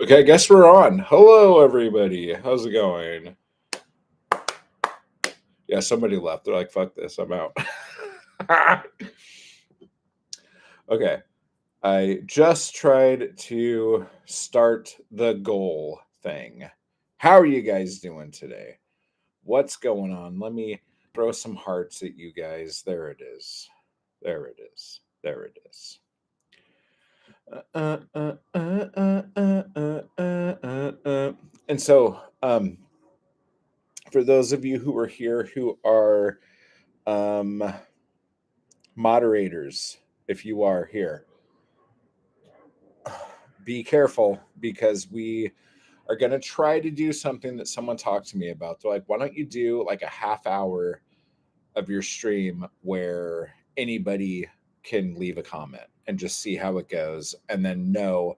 Okay, I guess we're on. Hello, everybody. How's it going? Yeah, somebody left. They're like, fuck this, I'm out. Okay, I just tried to start the goal thing. How are you guys doing today? What's going on? Let me throw some hearts at you guys. There it is. There it is. There it is. And so, for those of you who are here who are um, moderators, if you are here, be careful because we are going to try to do something that someone talked to me about. They're like, why don't you do like a half hour of your stream where anybody can leave a comment and just see how it goes? And then know,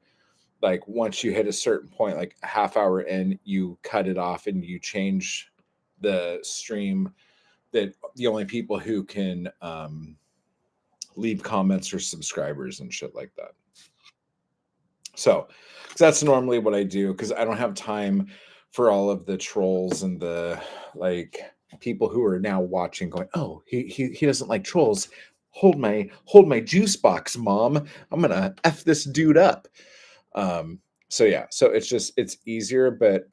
like, once you hit a certain point, like a half hour in, you cut it off and you change the stream that the only people who can leave comments are subscribers and shit like that. So that's normally what I do because I don't have time for all of the trolls and the like people who are now watching going, oh, he doesn't like trolls. Hold my juice box, mom. I'm gonna F this dude up. So yeah, so it's easier, but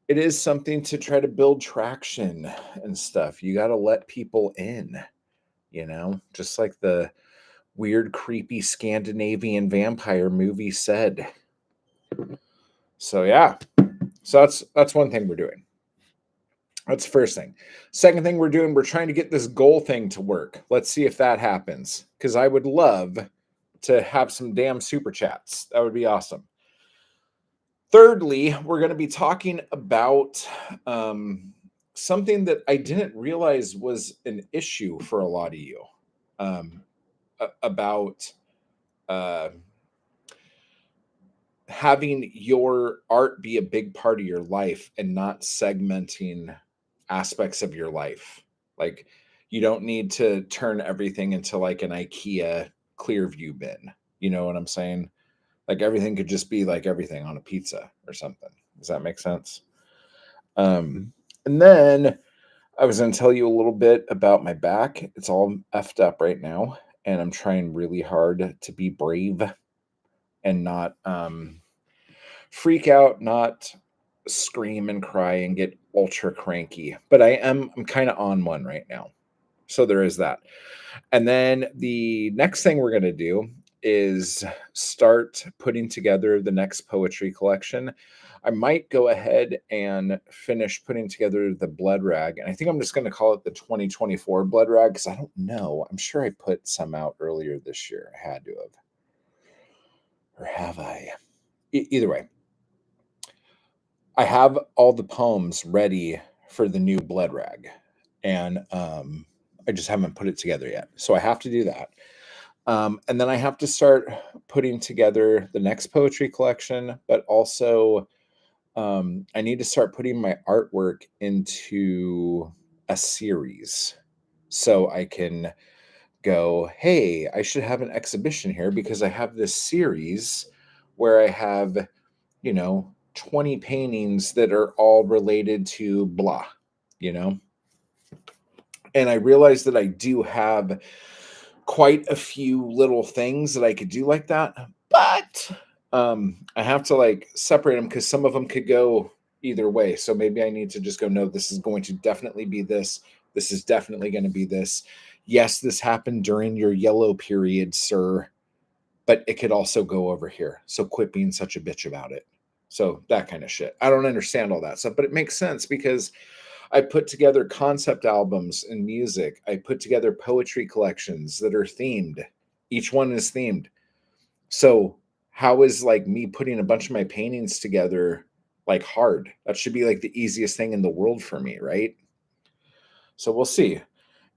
it is something to try to build traction and stuff. You got to let people in, just like the weird, creepy Scandinavian vampire movie said. So yeah, so that's one thing we're doing. That's the first thing. Second thing we're doing, we're trying to get this goal thing to work. Let's see if that happens, because I would love to have some damn super chats. That would be awesome. Thirdly, we're going to be talking about something that I didn't realize was an issue for a lot of you, about having your art be a big part of your life and not segmenting aspects of your life. Like, you don't need to turn everything into like an IKEA Clearview bin. You know what I'm saying? Like, everything could just be like everything on a pizza or something. Does that make sense? And then I was going to tell you a little bit about my back. It's all effed up right now, and I'm trying really hard to be brave and not freak out, not scream and cry and get ultra cranky. But I'm kind of on one right now. So there is that. And then the next thing we're going to do is start putting together the next poetry collection. I might go ahead and finish putting together the blood rag. And I think I'm just going to call it the 2024 blood rag because I don't know. I'm sure I put some out earlier this year. I had to have. Or have I? Either way, I have all the poems ready for the new blood rag. And I just haven't put it together yet. So I have to do that. And then I have to start putting together the next poetry collection, but also I need to start putting my artwork into a series so I can go, hey, I should have an exhibition here because I have this series where I have, 20 paintings that are all related to blah, And I realized that I do have quite a few little things that I could do like that, but I have to like separate them because some of them could go either way. So maybe I need to just go, no, this is going to definitely be this. This is definitely going to be this. Yes, this happened during your yellow period, sir, but it could also go over here. So quit being such a bitch about it. So that kind of shit. I don't understand all that stuff, but it makes sense because I put together concept albums and music. I put together poetry collections that are themed. Each one is themed. So how is like me putting a bunch of my paintings together like hard? That should be like the easiest thing in the world for me, right? So we'll see.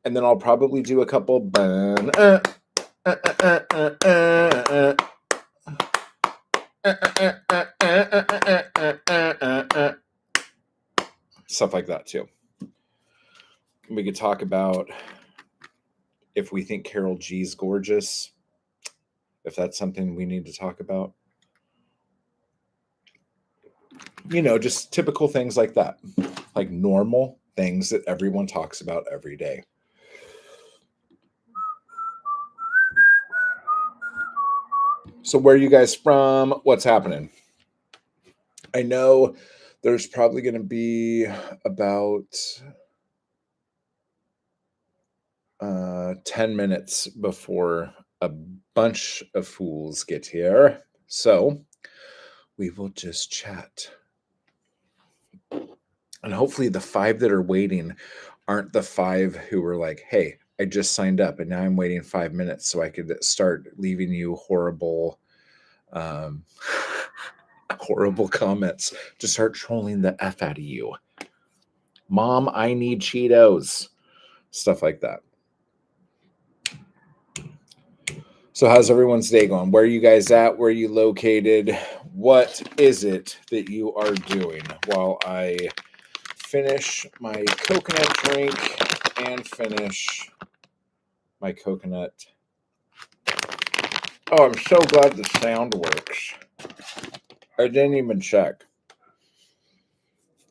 And then I'll probably do a couple stuff like that too. We could talk about if we think Carol G's gorgeous, if that's something we need to talk about. Just typical things like that, like normal things that everyone talks about every day. So where are you guys from? What's happening? I know there's probably going to be about 10 minutes before a bunch of fools get here. So we will just chat. And hopefully the 5 that are waiting aren't the 5 who were like, hey, I just signed up and now I'm waiting 5 minutes so I could start leaving you horrible horrible comments to start trolling the F out of you. Mom, I need Cheetos. Stuff like that. So how's everyone's day going? Where are you guys at? Where are you located? What is it that you are doing while I finish my coconut drink and finish my coconut? Oh, I'm so glad the sound works. I didn't even check.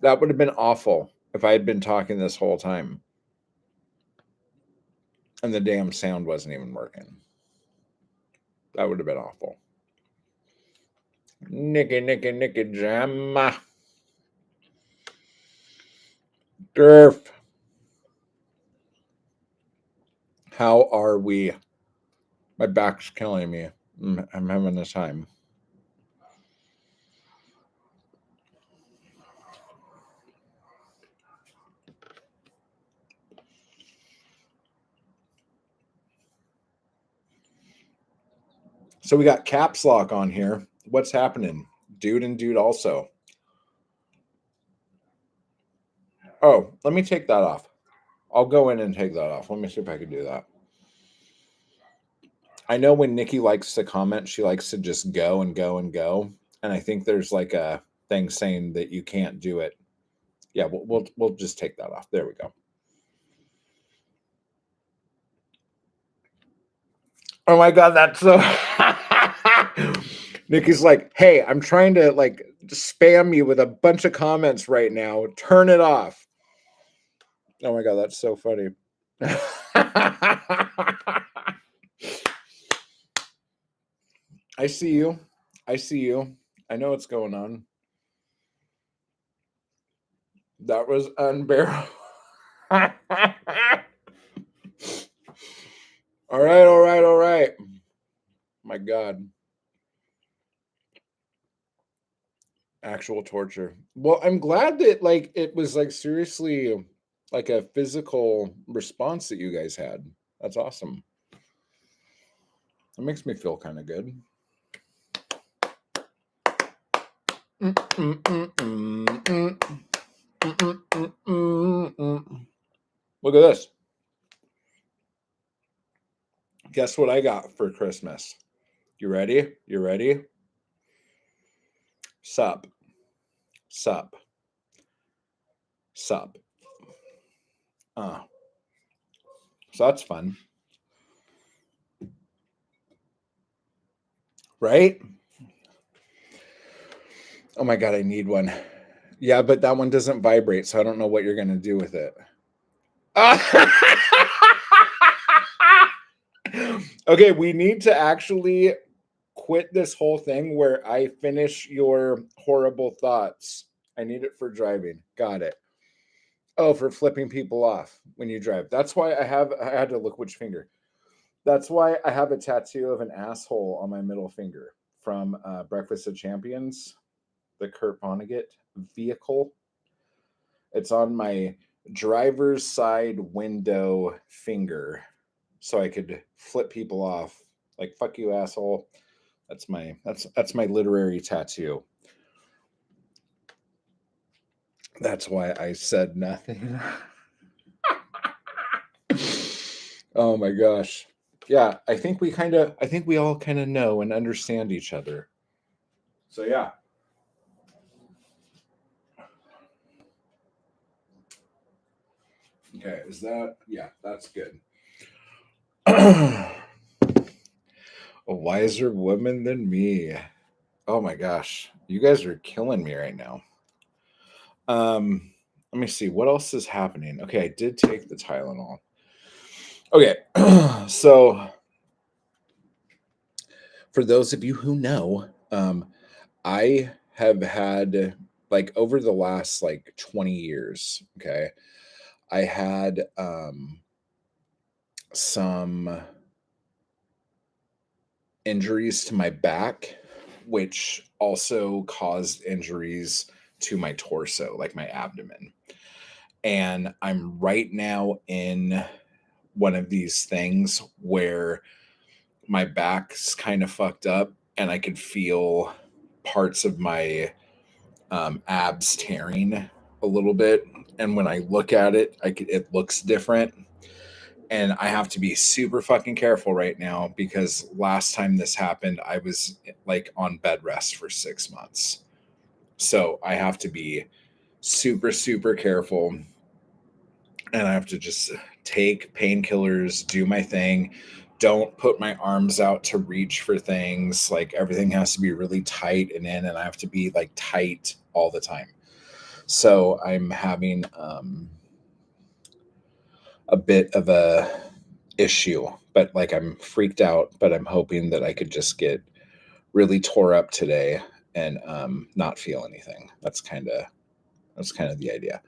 That would have been awful if I had been talking this whole time and the damn sound wasn't even working. That would have been awful. Nicky jam. Durf. How are we? My back's killing me. I'm having a time. So we got Caps Lock on here. What's happening? Dude and Dude also. Oh, let me take that off. I'll go in and take that off. Let me see if I can do that. I know when Nikki likes to comment, she likes to just go and go and go. And I think there's like a thing saying that you can't do it. Yeah, we'll just take that off. There we go. Oh my God, that's so... Nikki's like, hey, I'm trying to like spam you with a bunch of comments right now. Turn it off. Oh my God, that's so funny. I see you. I see you. I know what's going on. That was unbearable. All right. My God. Actual torture. Well, I'm glad that like it was like seriously like a physical response that you guys had. That's awesome. It makes me feel kind of good. Look at this. Guess what I got for Christmas? You ready? You ready? Sup. Sup. Sup. So that's fun. Right? Oh my God, I need one. Yeah, but that one doesn't vibrate, so I don't know what you're going to do with it. Okay, we need to actually quit this whole thing where I finish your horrible thoughts. I need it for driving. Got it. Oh, for flipping people off when you drive. That's why I had to look which finger. That's why I have a tattoo of an asshole on my middle finger from Breakfast of Champions, the Kurt Vonnegut vehicle. It's on my driver's side window finger so I could flip people off like fuck you asshole. That's my literary tattoo. That's why I said nothing. Oh my gosh. Yeah, I think we all kind of know and understand each other. So yeah. Okay, yeah, that's good. A wiser woman than me. Oh my gosh. You guys are killing me right now. Let me see what else is happening. Okay, I did take the Tylenol. Okay, so for those of you who know, I have had like over the last like 20 years, okay, I had some injuries to my back, which also caused injuries to my torso, like my abdomen. And I'm right now in one of these things where my back's kind of fucked up and I could feel parts of my abs tearing a little bit. And when I look at it, it looks different. And I have to be super fucking careful right now because last time this happened, I was like on bed rest for 6 months. So I have to be super, super careful. And I have to just take painkillers, do my thing. Don't put my arms out to reach for things. Like everything has to be really tight and in, and I have to be like tight all the time. So I'm having a bit of a issue, but like I'm freaked out, but I'm hoping that I could just get really tore up today and not feel anything. That's kind of the idea.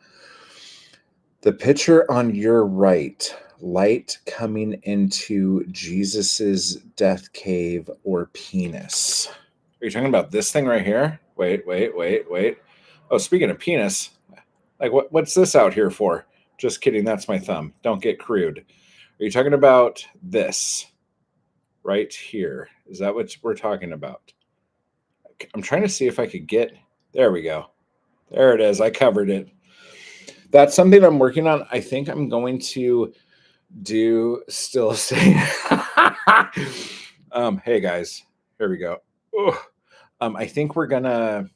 The picture on your right, light coming into Jesus's death cave or penis. Are you talking about this thing right here? Wait. Oh, speaking of penis, like what's this out here for? Just kidding, that's my thumb. Don't get crude. Are you talking about this right here? Is that what we're talking about? I'm trying to see if I could get. There we go. There it is. I covered it. That's something I'm working on. I think I'm going to do still say. Hey guys, here we go. Ugh. I think I'm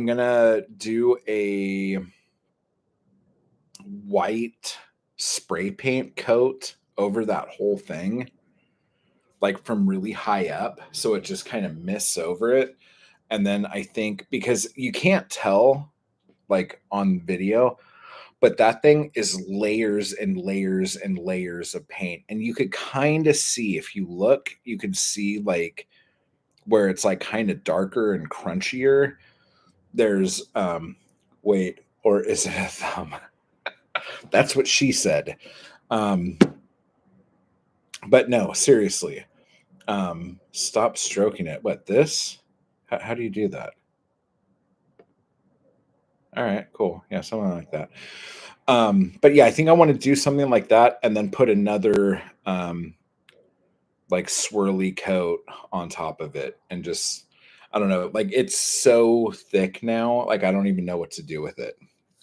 gonna do a white spray paint coat over that whole thing, like from really high up, so it just kind of mists over it. And then I think because you can't tell like on video, but that thing is layers and layers and layers of paint. And you could kind of see, if you look, you could see like where it's like kind of darker and crunchier. There's wait, or is it a thumb? That's what she said. Um, but no, seriously. Stop stroking it. What, this? How do you do that? All right, cool. Yeah, something like that. But yeah, I think I want to do something like that and then put another like swirly coat on top of it and just I don't know, like it's so thick now, like I don't even know what to do with it.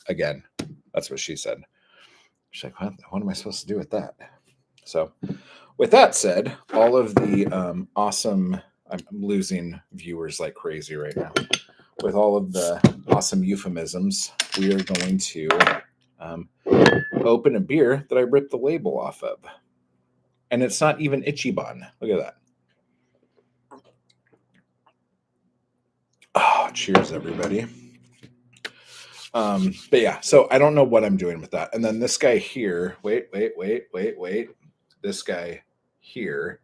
Again, that's what she said. She's like, what am I supposed to do with that? So with that said, all of the awesome I'm losing viewers like crazy right now. With all of the awesome euphemisms, we are going to open a beer that I ripped the label off of. And it's not even Ichiban. Look at that. Oh, cheers, everybody. But yeah, so I don't know what I'm doing with that. And then this guy here, wait. This guy here,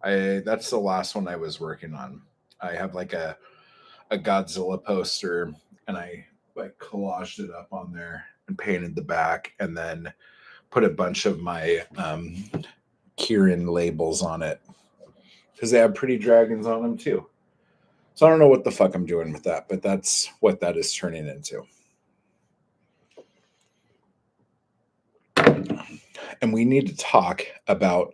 that's the last one I was working on. I have like a Godzilla poster and I like collaged it up on there and painted the back and then put a bunch of my Kieran labels on it because they have pretty dragons on them too. So I don't know what the fuck I'm doing with that, but that's what that is turning into. And we need to talk about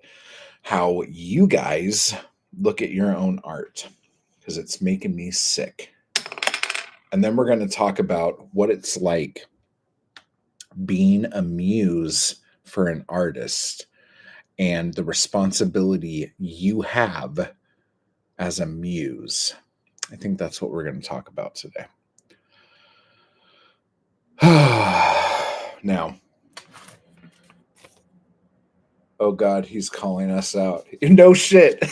how you guys look at your own art because it's making me sick. And then we're going to talk about what it's like being a muse for an artist and the responsibility you have as a muse. I think that's what we're going to talk about today. Now, oh God, he's calling us out. No shit.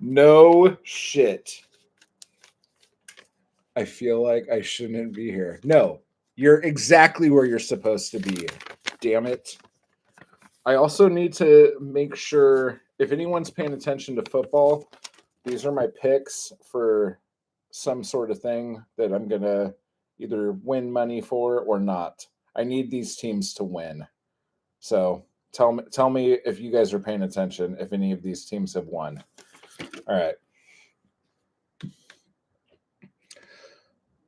No shit. I feel like I shouldn't be here. No, you're exactly where you're supposed to be. Damn it. I also need to make sure if anyone's paying attention to football, these are my picks for some sort of thing that I'm going to either win money for or not. I need these teams to win. So tell me if you guys are paying attention, if any of these teams have won. All right.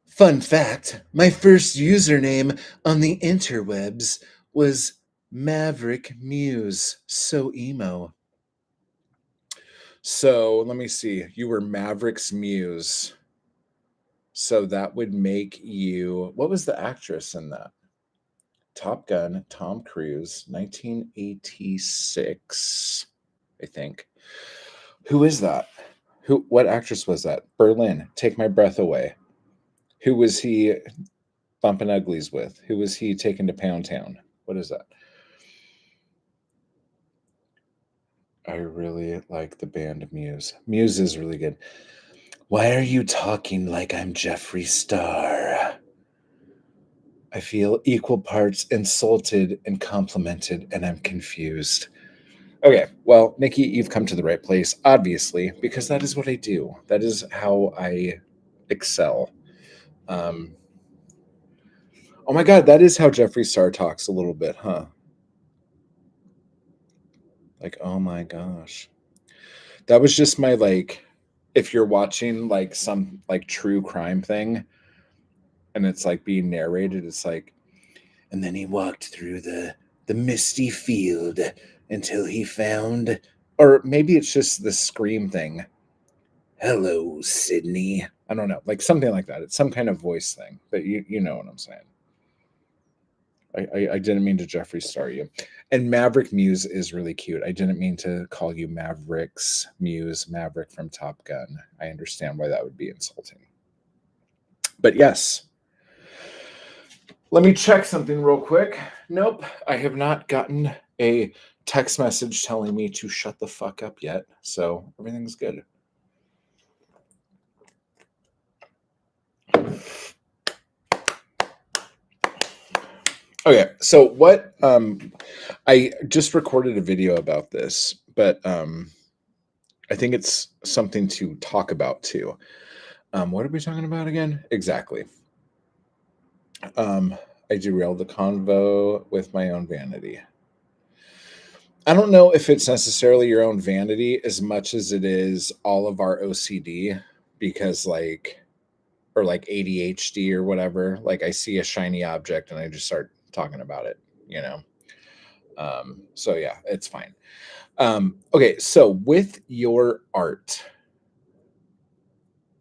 Fun fact, my first username on the interwebs was Maverick Muse. So emo. So let me see. You were Maverick's Muse. So that would make you. What was the actress in that? Top Gun, Tom Cruise, 1986, I think. Who is that? What actress was that? Berlin, Take My Breath Away. Who was he bumping uglies with? Who was he taking to Pound Town? What is that? I really like the band Muse. Muse is really good. Why are you talking like I'm Jeffree Star? I feel equal parts insulted and complimented, and I'm confused. Okay, well, Nikki, you've come to the right place, obviously, because that is what I do. That is how I excel. Oh my God, that is how Jeffree Star talks a little bit, huh? Like, oh my gosh. That was just my like, if you're watching like some like true crime thing and it's like being narrated, it's like, and then he walked through the misty field until he found, or maybe it's just the scream thing. Hello, Sydney. I don't know, like something like that. It's some kind of voice thing, but you know what I'm saying. I didn't mean to Jeffree Star you. And Maverick Muse is really cute. I didn't mean to call you Maverick's Muse, Maverick from Top Gun. I understand why that would be insulting. But yes. Let me check something real quick. Nope, I have not gotten a text message telling me to shut the fuck up yet. So everything's good. Okay, so what I just recorded a video about this, but I think it's something to talk about too. What are we talking about again? Exactly. I derailed the convo with my own vanity. I don't know if it's necessarily your own vanity as much as it is all of our OCD, because like, or like ADHD or whatever, like I see a shiny object and I just start talking about it, you know? So yeah, it's fine. Okay, so with your art,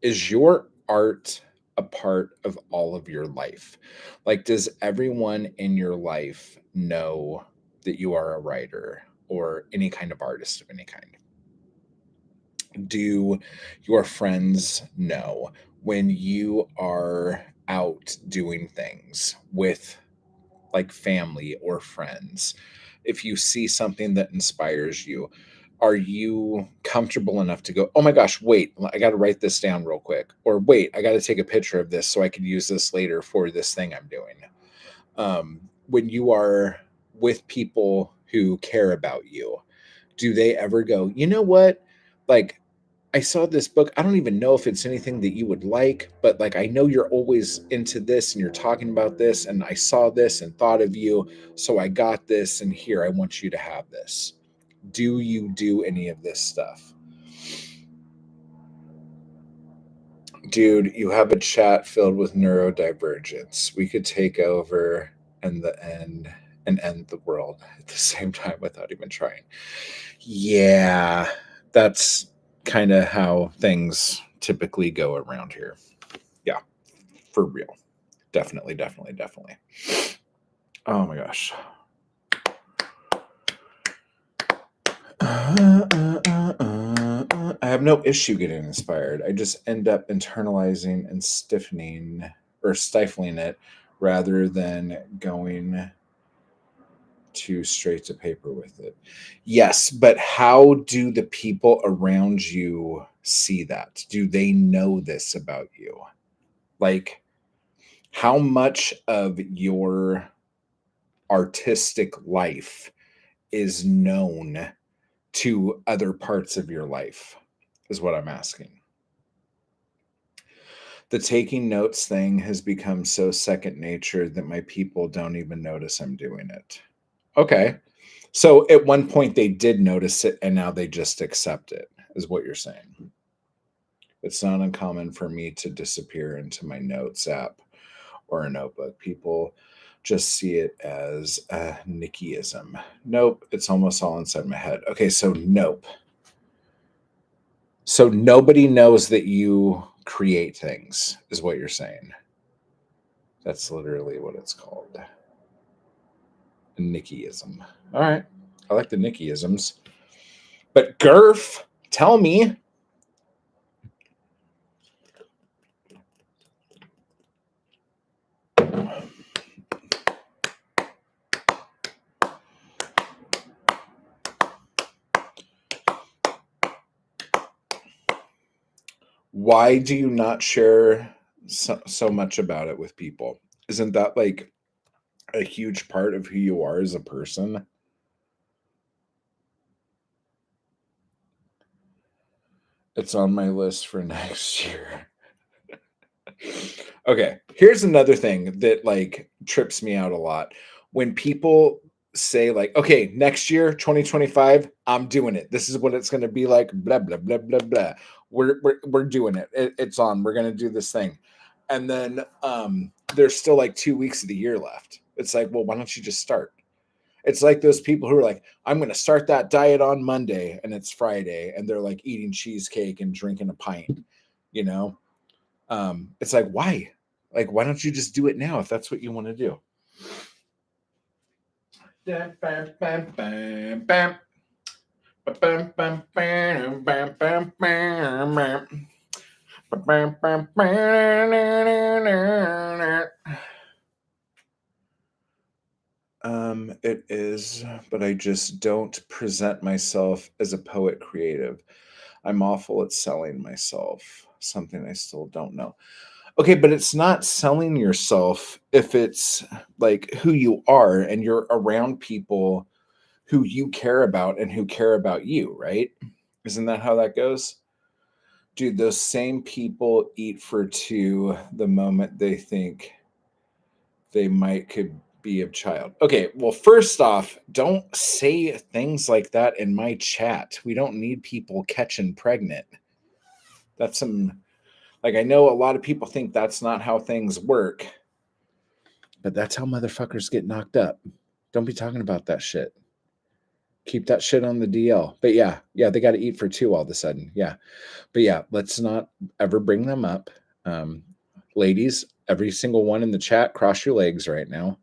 is your art a part of all of your life? Like, does everyone in your life know that you are a writer or any kind of artist of any kind? Do your friends know when you are out doing things with like family or friends? If you see something that inspires you, are you comfortable enough to go, oh my gosh, wait, I got to write this down real quick? Or wait, I got to take a picture of this so I could use this later for this thing I'm doing? When you are with people who care about you, do they ever go, you know what? Like, I saw this book. I don't even know if it's anything that you would like, but like I know you're always into this and you're talking about this, and I saw this and thought of you, so I got this, and here I want you to have this. Do you do any of this stuff? Dude, you have a chat filled with neurodivergence. We could take over and the end and end the world at the same time without even trying. Yeah, that's kind of how things typically go around here. Yeah, for real. Definitely, definitely, definitely. Oh my gosh. I have no issue getting inspired. I just end up internalizing and stiffening or stifling it rather than going too straight to paper with it. Yes, but how do the people around you see that? Do they know this about you? Like, how much of your artistic life is known to other parts of your life, is what I'm asking. The taking notes thing has become so second nature that my people don't even notice I'm doing it. Okay. So at one point they did notice it and now they just accept it, is what you're saying. It's not uncommon for me to disappear into my notes app or a notebook. People just see it as a Nickyism. Nope, it's almost all inside my head. Okay, so nope. So nobody knows that you create things, is what you're saying. That's literally what it's called. A Nickyism. All right. I like the Nickyisms. But Gurf, tell me. Why do you not share so much about it with people? Isn't that like a huge part of who you are as a person? It's on my list for next year. Okay, here's another thing that like trips me out a lot. When people say like, "Okay, next year, 2025, I'm doing it. This is what it's going to be like, blah blah blah blah blah. We're doing it. It's on. We're going to do this thing." And then there's still like 2 weeks of the year left. It's like, "Well, why don't you just start?" It's like those people who are like, "I'm going to start that diet on Monday," and it's Friday and they're like eating cheesecake and drinking a pint, you know? It's like, why? Like, why don't you just do it now if that's what you want to do? It is, but I just don't present myself as a poet creative. I'm awful at selling myself, something I still don't know. Okay, but it's not selling yourself if it's like who you are and you're around people who you care about and who care about you, right? Isn't that how that goes? Dude, those same people eat for two the moment they think they might could be a child. Okay, well, first off, don't say things like that in my chat. We don't need people catching pregnant. That's some like I know a lot of people think that's not how things work, but that's how motherfuckers get knocked up. Don't be talking about that shit. Keep that shit on the DL. But yeah, they got to eat for two all of a sudden. Yeah. But yeah, let's not ever bring them up. Ladies, every single one in the chat, cross your legs right now.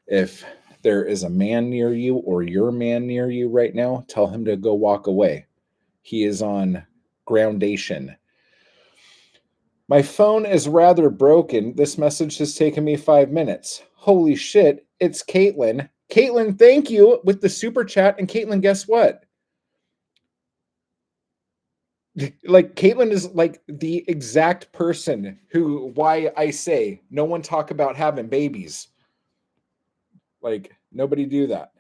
If there is a man near you or your man near you right now, tell him to go walk away. He is on groundation. My phone is rather broken. This message has taken me 5 minutes. Holy shit, it's Caitlin. Caitlin, thank you with the super chat. And Caitlin, guess what? Like Caitlin is like the exact person who why I say no one talk about having babies. Like nobody do that.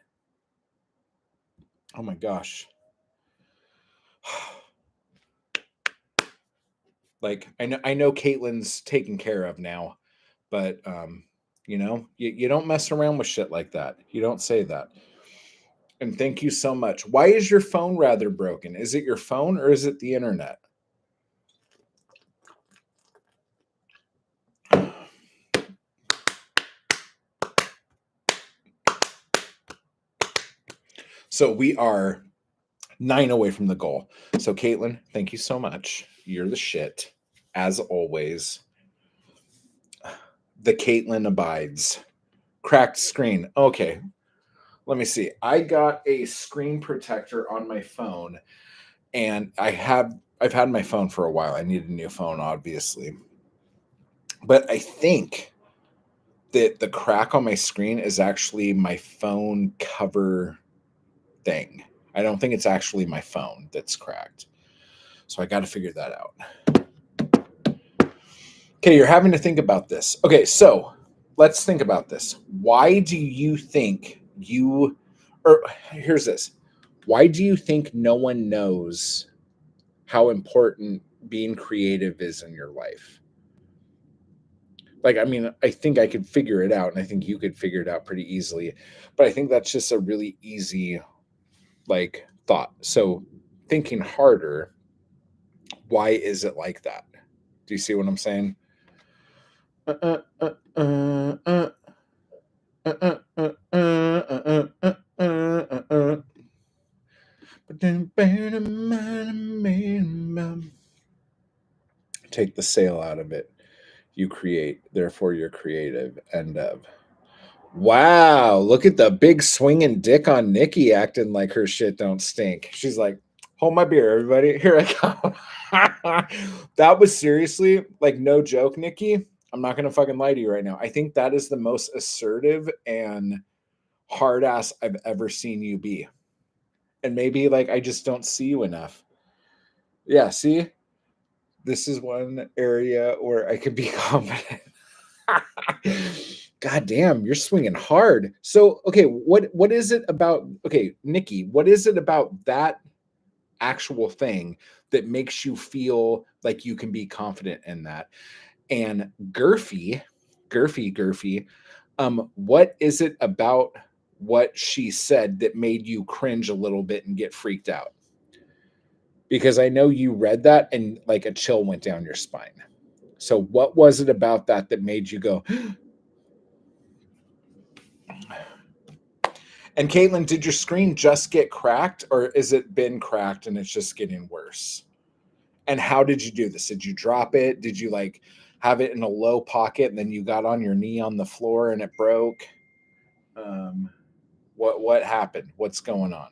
Oh my gosh. Like I know Caitlin's taken care of now, but you don't mess around with shit like that. You don't say that. And thank you so much. Why is your phone rather broken? Is it your phone or is it the internet? So we are 9 away from the goal. So Caitlin, thank you so much. You're the shit, as always. The Caitlin abides. Cracked screen. Okay. Let me see. I got a screen protector on my phone, and I've had my phone for a while. I need a new phone, obviously. But I think that the crack on my screen is actually my phone cover thing. I don't think it's actually my phone that's cracked. So I got to figure that out. Okay, you're having to think about this. Okay, so let's think about this. Why do you think or here's this. Why do you think no one knows how important being creative is in your life? Like, I mean, I think I could figure it out, and I think you could figure it out pretty easily. But I think that's just a really easy, like, thought. So, thinking harder, why is it like that? Do you see what I'm saying? Uh, uh, uh, uh, uh, uh, uh, uh, uh, uh, uh, uh, uh. Take the sail out of it. You create, therefore you're creative. End of. Wow, look at the big swinging dick on Nikki acting like her shit don't stink. She's like, hold my beer, everybody. Here I come. That was seriously, like, no joke, Nikki. I'm not gonna fucking lie to you right now. I think that is the most assertive and hard ass I've ever seen you be. And maybe like I just don't see you enough. Yeah, see? This is one area where I could be confident. God damn, you're swinging hard. So, okay, what is it about? Okay, Nikki, what is it about that actual thing that makes you feel like you can be confident in that? And Gurfy, what is it about what she said that made you cringe a little bit and get freaked out? Because I know you read that and like a chill went down your spine. So, what was it about that that made you go? And Caitlin, did your screen just get cracked, or is it been cracked and it's just getting worse? And how did you do this? Did you drop it? Did you like have it in a low pocket and then you got on your knee on the floor and it broke? Um, what happened? What's going on?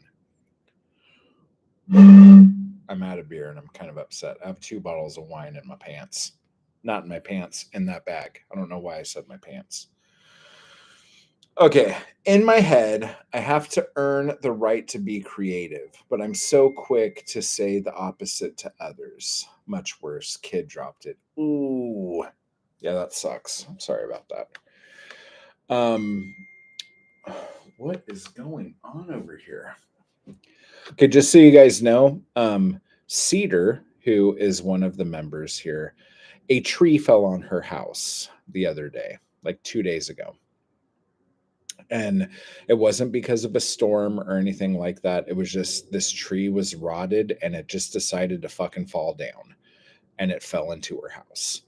I'm out of beer and I'm kind of upset. I have 2 bottles of wine in my pants. Not in my pants, in that bag. I don't know why I said my pants. Okay, in my head, I have to earn the right to be creative, but I'm so quick to say the opposite to others. Much worse, kid dropped it. Ooh. Yeah, that sucks. I'm sorry about that. Um what is going on over here? Okay, just so you guys know, Cedar, who is one of the members here, a tree fell on her house the other day, like 2 days ago. And it wasn't because of a storm or anything like that. It was just this tree was rotted and it just decided to fucking fall down and it fell into her house.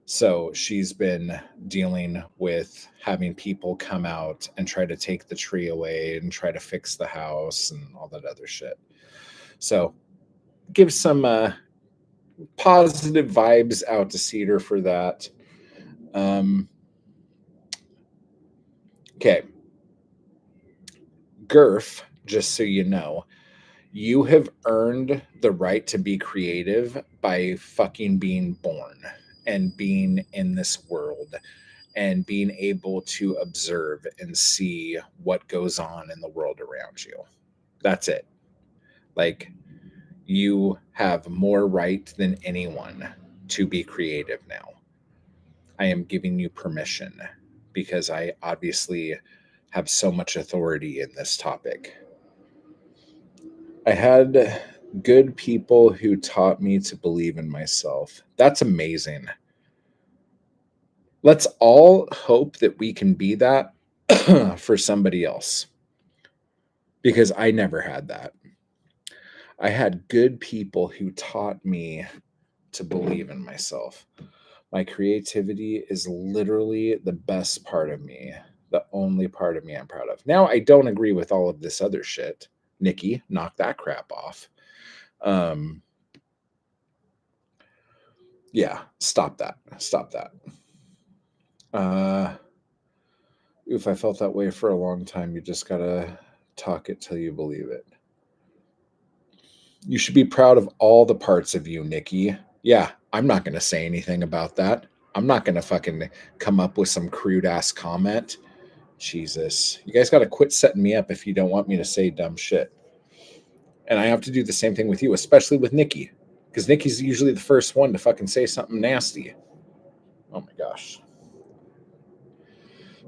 So she's been dealing with having people come out and try to take the tree away and try to fix the house and all that other shit. So give some positive vibes out to Cedar for that. Okay. Gurf, just so you know, you have earned the right to be creative by fucking being born and being in this world and being able to observe and see what goes on in the world around you. That's it. Like, you have more right than anyone to be creative now. I am giving you permission because I obviously have so much authority in this topic. I had good people who taught me to believe in myself. That's amazing. Let's all hope that we can be that for somebody else because I never had that. I had good people who taught me to believe in myself. My creativity is literally the best part of me, the only part of me I'm proud of. Now, I don't agree with all of this other shit. Nikki, knock that crap off. Um, yeah, stop that. Stop that. If I felt that way for a long time, you just gotta talk it till you believe it. You should be proud of all the parts of you, Nikki. Yeah, I'm not gonna say anything about that. I'm not gonna fucking come up with some crude ass comment. Jesus. You guys gotta quit setting me up if you don't want me to say dumb shit. And I have to do the same thing with you, especially with Nikki. Because Nikki's usually the first one to fucking say something nasty. Oh my gosh.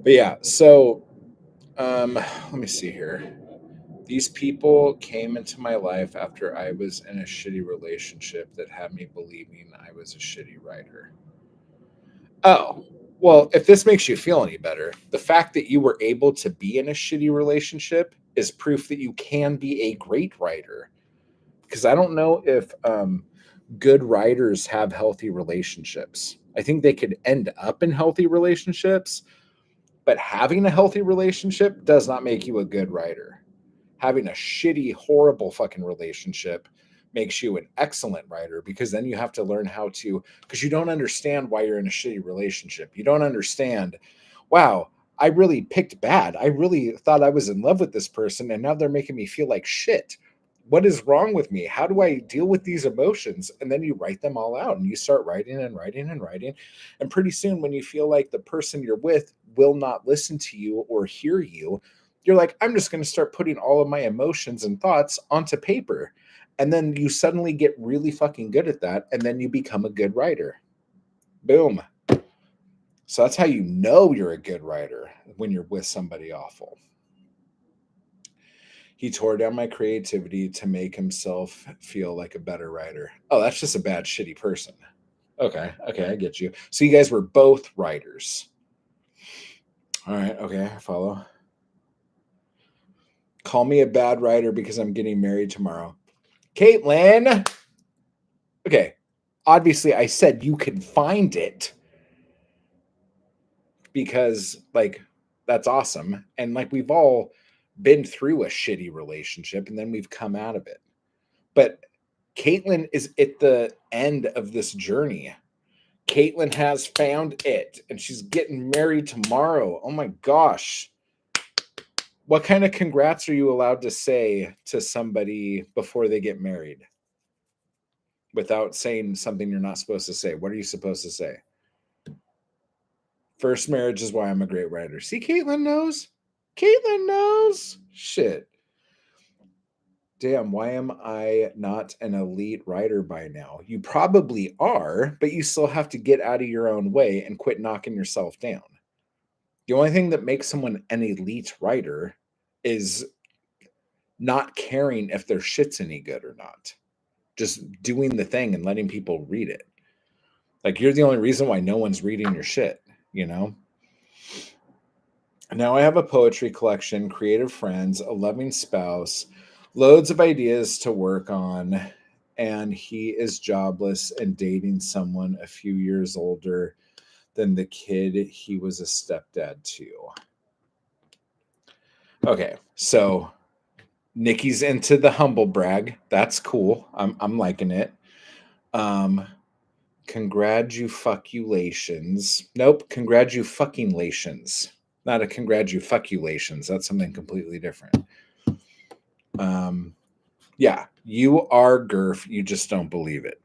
But yeah, so let me see here. These people came into my life after I was in a shitty relationship that had me believing I was a shitty writer. Oh, well, if this makes you feel any better, the fact that you were able to be in a shitty relationship is proof that you can be a great writer. Because I don't know if good writers have healthy relationships. I think they could end up in healthy relationships, but having a healthy relationship does not make you a good writer. Having a shitty, horrible fucking relationship makes you an excellent writer because then you have to learn how to, because you don't understand why you're in a shitty relationship. You don't understand, wow, I really picked bad. I really thought I was in love with this person and now they're making me feel like shit. What is wrong with me? How do I deal with these emotions? And then you write them all out and you start writing and writing and writing. And pretty soon, when you feel like the person you're with will not listen to you or hear you, you're like, I'm just going to start putting all of my emotions and thoughts onto paper. And then you suddenly get really fucking good at that. And then you become a good writer. Boom. So that's how you know you're a good writer, when you're with somebody awful. He tore down my creativity to make himself feel like a better writer. Oh, that's just a bad, shitty person. Okay. Okay. I get you. So you guys were both writers. All right. Okay. I follow. Call me a bad writer because I'm getting married tomorrow. Caitlin. Okay. Obviously, I said you can find it because, like, that's awesome. And, like, we've all been through a shitty relationship and then we've come out of it. But Caitlin is at the end of this journey. Caitlin has found it and she's getting married tomorrow. Oh my gosh. What kind of congrats are you allowed to say to somebody before they get married without saying something you're not supposed to say? What are you supposed to say? First marriage is why I'm a great writer. See, Caitlin knows. Caitlin knows. Shit. Damn, why am I not an elite writer by now? You probably are, but you still have to get out of your own way and quit knocking yourself down. The only thing that makes someone an elite writer is not caring if their shit's any good or not. Just doing the thing and letting people read it. Like, you're the only reason why no one's reading your shit, you know? Now I have a poetry collection, creative friends, a loving spouse, loads of ideas to work on, and he is jobless and dating someone a few years older than the kid he was a stepdad to. Okay, so Nikki's into the humble brag. That's cool. I'm liking it. Um, congratulations. Nope, congratulations. Not a congratulations. That's something completely different. Um, yeah, you are Gurf. You just don't believe it.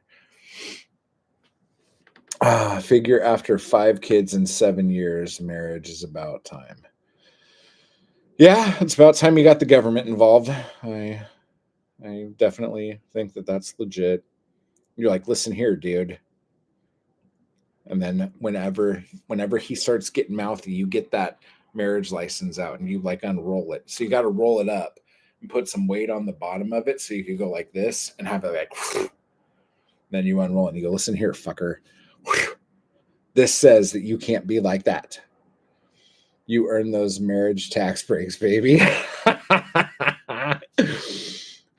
Figure after 5 kids in 7 years, marriage is about time. Yeah, it's about time you got the government involved. I definitely think that that's legit. You're like, listen here, dude. And then whenever he starts getting mouthy, you get that marriage license out and you like unroll it. So you got to roll it up and put some weight on the bottom of it so you could go like this and have it like. Then you unroll it and you go, listen here, fucker. This says that you can't be like that. You earn those marriage tax breaks, baby.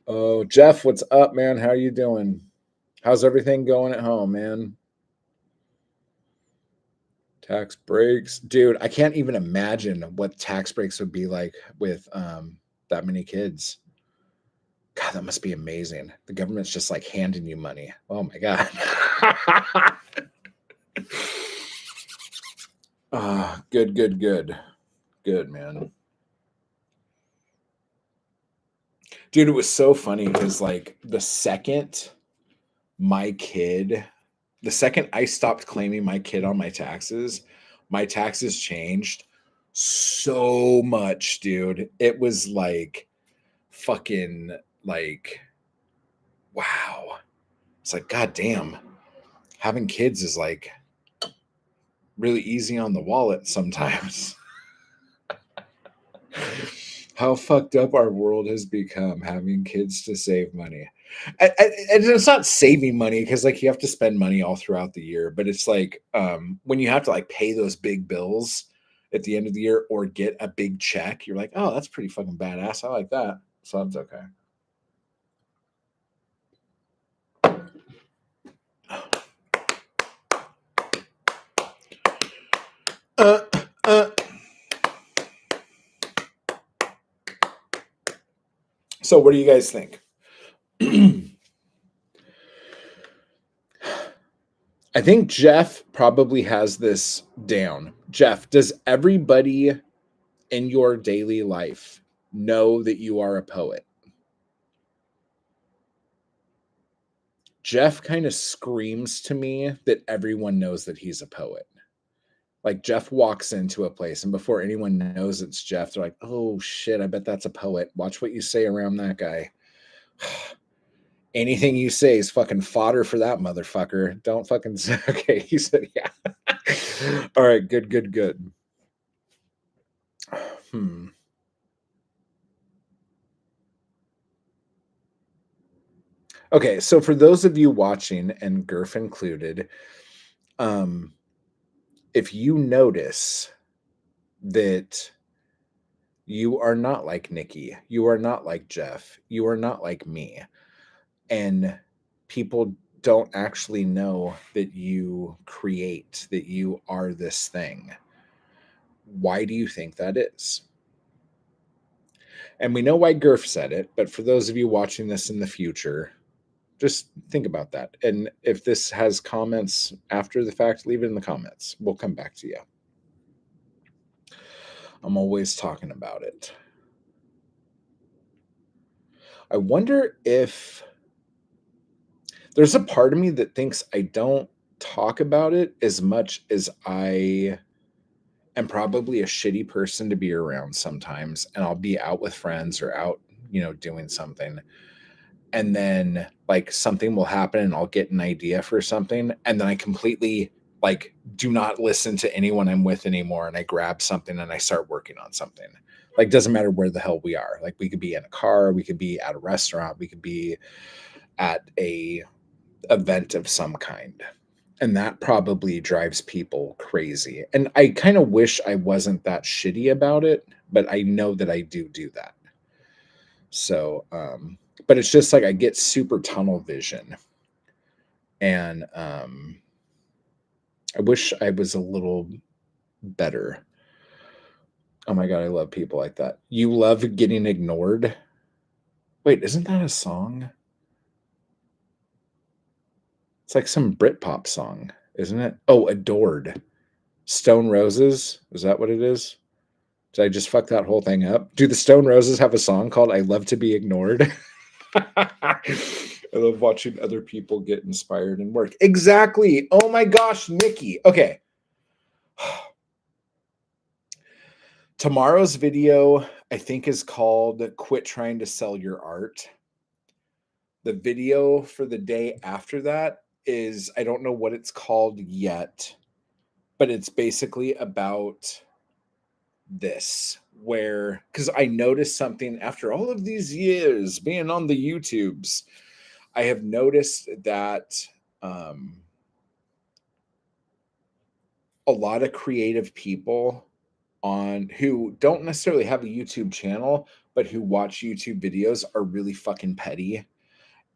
Oh, Jeff, what's up, man? How you doing? How's everything going at home, man? Tax breaks. Dude, I can't even imagine what tax breaks would be like with that many kids. God, that must be amazing. The government's just like handing you money. Oh my God. Good, good, good. Good, man. Dude, it was so funny because like my kid, the second I stopped claiming my kid on my taxes changed so much, dude. It was like fucking like wow. It's like, God damn, having kids is like really easy on the wallet sometimes. How fucked up our world has become, having kids to save money. And it's not saving money because like you have to spend money all throughout the year, but it's like when you have to like pay those big bills at the end of the year or get a big check, you're like, oh, that's pretty fucking badass. I like that. So that's okay. Uh, uh. So what do you guys think? I think Jeff probably has this down. Jeff, does everybody in your daily life know that you are a poet? Jeff kind of screams to me that everyone knows that he's a poet. Like Jeff walks into a place and before anyone knows it's Jeff, they're like, oh shit, I bet that's a poet. Watch what you say around that guy. Anything you say is fucking fodder for that motherfucker. Don't fucking say, okay. He said, yeah. All right. Good. Okay. So for those of you watching and Gurf included, if you notice that you are not like Nikki, you are not like Jeff, you are not like me, and people don't actually know that you create, that you are this thing. Why do you think that is? And we know why Gurf said it, but for those of you watching this in the future, just think about that. And if this has comments after the fact, leave it in the comments. We'll come back to you. I'm always talking about it. I wonder if there's a part of me that thinks I don't talk about it as much as I am probably a shitty person to be around sometimes. And I'll be out with friends or out, doing something. And then like something will happen and I'll get an idea for something. And then I completely like do not listen to anyone I'm with anymore. And I grab something and I start working on something. Like doesn't matter where the hell we are. Like we could be in a car, we could be at a restaurant, we could be at a event of some kind. And that probably drives people crazy. And I kind of wish I wasn't that shitty about it, but I know that I do that. So, but it's just like I get super tunnel vision. And I wish I was a little better. Oh my God, I love people like that. You love getting ignored. Wait, isn't that a song? It's like some Britpop song, isn't it? Oh, Adored. Stone Roses. Is that what it is? Did I just fuck that whole thing up? Do the Stone Roses have a song called I Love to Be Ignored? I love watching other people get inspired and work. Exactly. Oh my gosh, Nikki. Okay. Tomorrow's video, I think, is called Quit Trying to Sell Your Art. The video for the day after that is, I don't know what it's called yet, but it's basically about this, where, because I noticed something after all of these years being on the YouTubes, I have noticed that a lot of creative people who don't necessarily have a YouTube channel, but who watch YouTube videos are really fucking petty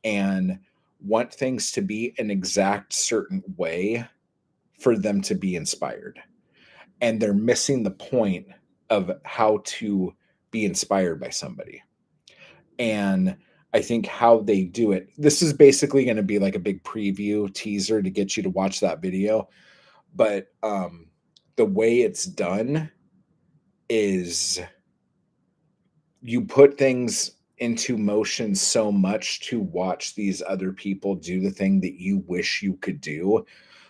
and want things to be an exact certain way for them to be inspired. And they're missing the point of how to be inspired by somebody. And I think how they do it, this is basically going to be like a big preview teaser to get you to watch that video. But the way it's done is you put things into motion so much to watch these other people do the thing that you wish you could do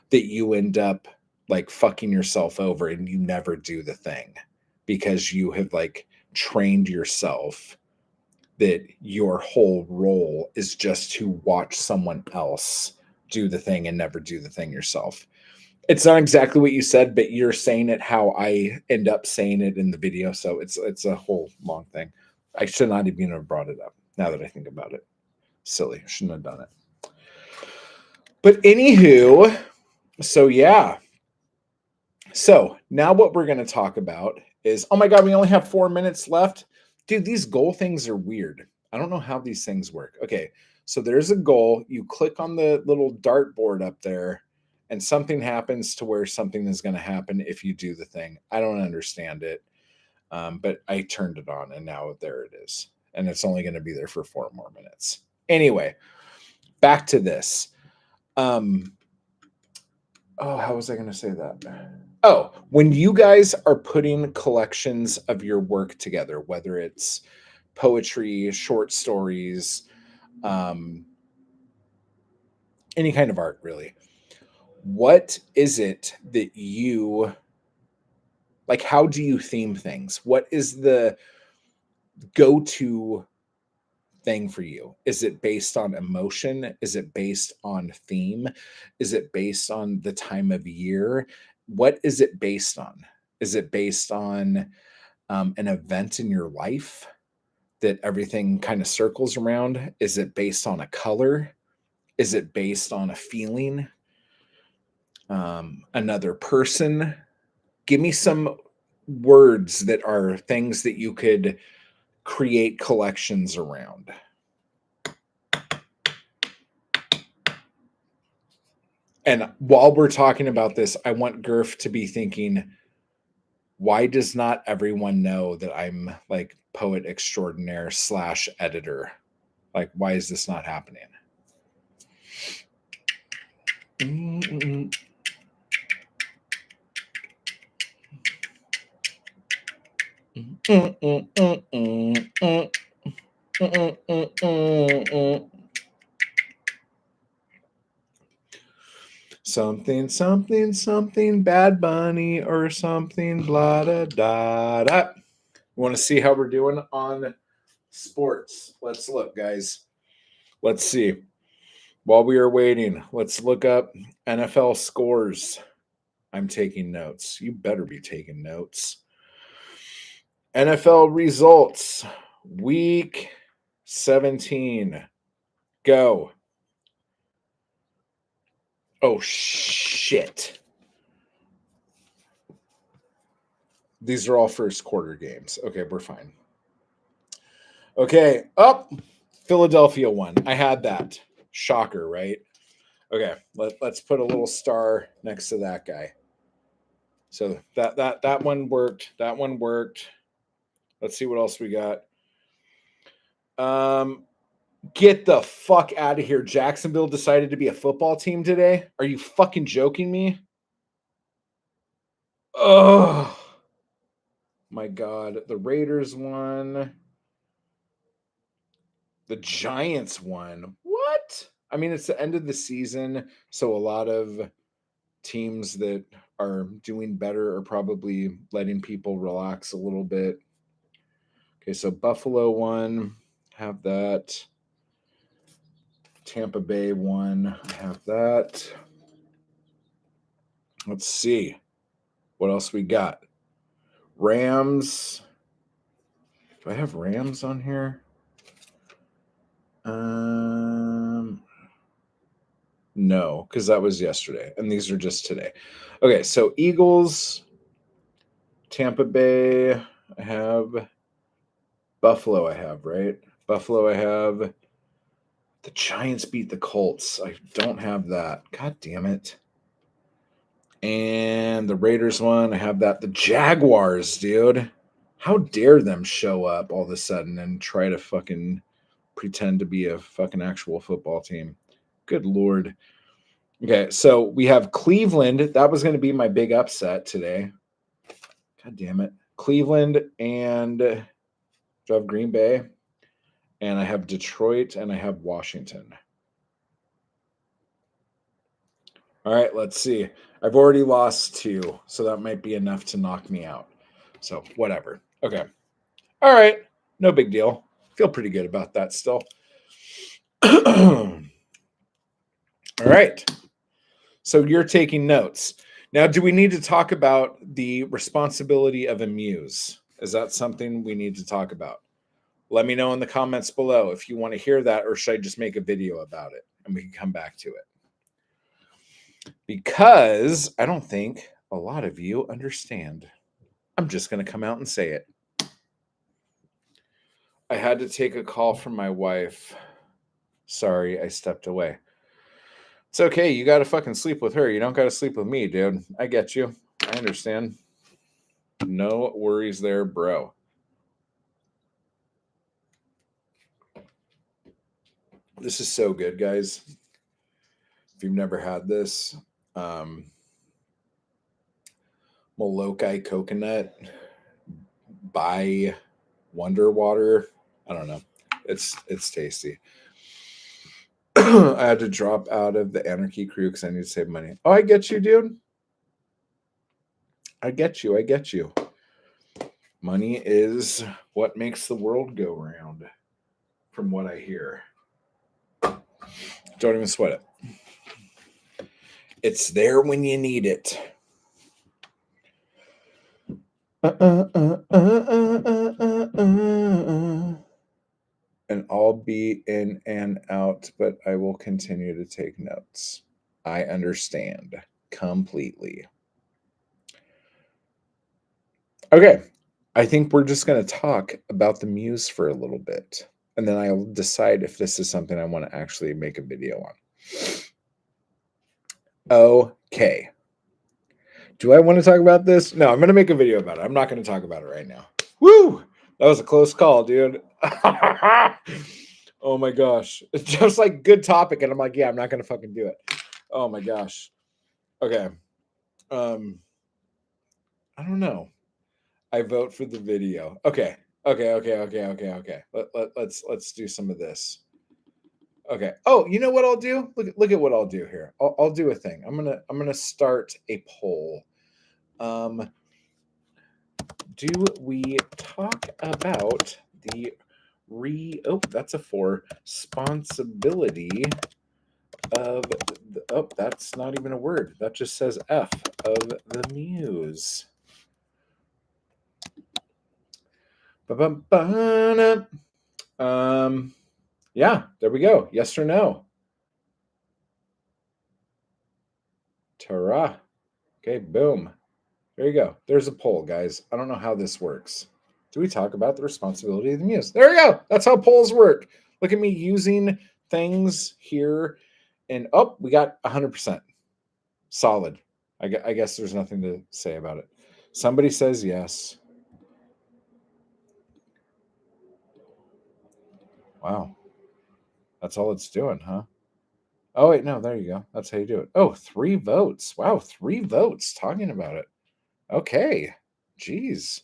that you end up like fucking yourself over and you never do the thing because you have like trained yourself that your whole role is just to watch someone else do the thing and never do the thing yourself. It's not exactly what you said, but you're saying it how I end up saying it in the video. So it's a whole long thing. I should not even have brought it up now that I think about it. Silly. Shouldn't have done it. But anywho, so yeah. So now what we're going to talk about is, oh my God, we only have 4 minutes left. Dude, these goal things are weird. I don't know how these things work. Okay. So there's a goal. You click on the little dartboard up there, and something happens to where something is going to happen if you do the thing. I don't understand it. But I turned it on and now there it is. And it's only going to be there for 4 more minutes. Anyway, back to this. Oh, how was I going to say that? Oh, when you guys are putting collections of your work together, whether it's poetry, short stories, any kind of art, really, what is it that you like? How do you theme things? What is the go-to thing for you? Is it based on emotion? Is it based on theme? Is it based on the time of year? What is it based on? Is it based on an event in your life that everything kind of circles around? Is it based on a color? Is it based on a feeling? Another person? Give me some words that are things that you could create collections around. And while we're talking about this, I want Gurf to be thinking, why does not everyone know that I'm like poet extraordinaire / editor? Like, why is this not happening? Something, something, something, Bad Bunny or something, blah, da, da, da. You want to see how we're doing on sports? Let's look, guys. Let's see. While we are waiting, let's look up NFL scores. I'm taking notes. You better be taking notes. NFL results, week 17. Go. Oh, shit. These are all first quarter games. Okay, we're fine. Okay, up. Philadelphia won. I had that. Shocker, right? Okay, let's put a little star next to that guy. So that one worked. That one worked. Let's see what else we got. Get the fuck out of here. Jacksonville decided to be a football team today. Are you fucking joking me? Oh my God. The Raiders won. The Giants won. What? I mean, it's the end of the season, so a lot of teams that are doing better are probably letting people relax a little bit. Okay, so Buffalo won. Have that. Tampa Bay won. Have that. Let's see. What else we got? Rams. Do I have Rams on here? No, because that was yesterday, and these are just today. Okay, so Eagles, Tampa Bay, I have Buffalo, I have, right? Buffalo, I have. The Giants beat the Colts. I don't have that. God damn it. And the Raiders one, I have that. The Jaguars, dude. How dare them show up all of a sudden and try to fucking pretend to be a fucking actual football team. Good Lord. Okay, so we have Cleveland. That was going to be my big upset today. God damn it. Cleveland and do I have Green Bay? And I have Detroit and I have Washington. All right, let's see. I've already lost 2, so that might be enough to knock me out. So, whatever. Okay. All right. No big deal. Feel pretty good about that still. All right. So, you're taking notes. Now, do we need to talk about the responsibility of a muse? Is that something we need to talk about? Let me know in the comments below if you want to hear that, or should I just make a video about it and we can come back to it? Because I don't think a lot of you understand. I'm just going to come out and say it. I had to take a call from my wife. Sorry, I stepped away. It's okay. You got to fucking sleep with her. You don't got to sleep with me, dude. I get you. I understand. No worries there, bro. This is so good, guys. If you've never had this, Molokai coconut by Wonder Water. I don't know. It's tasty. I had to drop out of the Anarchy crew because I need to save money. Oh, I get you, dude. I get you. I get you. Money is what makes the world go round, from what I hear. Don't even sweat it. It's there when you need it. And I'll be in and out, but I will continue to take notes. I understand completely. Okay, I think we're just going to talk about the muse for a little bit, and then I'll decide if this is something I want to actually make a video on. Okay. Do I want to talk about this? No, I'm going to make a video about it. I'm not going to talk about it right now. Woo! That was a close call, dude. Oh my gosh. It's just like good topic. And I'm like, yeah, I'm not going to fucking do it. Oh my gosh. Okay. I don't know. I vote for the video. Okay. Let's do some of this. Okay. Oh, you know what I'll do? Look at what I'll do here. I'll do a thing. I'm gonna start a poll. Do we talk about the that's a 4 responsibility of that's not even a word. That just says F of the muse. Yeah, there we go. Yes or no? Ta-ra. Okay, boom. There you go. There's a poll, guys. I don't know how this works. Do we talk about the responsibility of the muse? There we go. That's how polls work. Look at me using things here. And we got 100%. Solid. I guess there's nothing to say about it. Somebody says yes. Wow. That's all it's doing, huh? Oh, wait, no, there you go. That's how you do it. Oh, 3 votes. Wow, 3 votes talking about it. Okay. Jeez.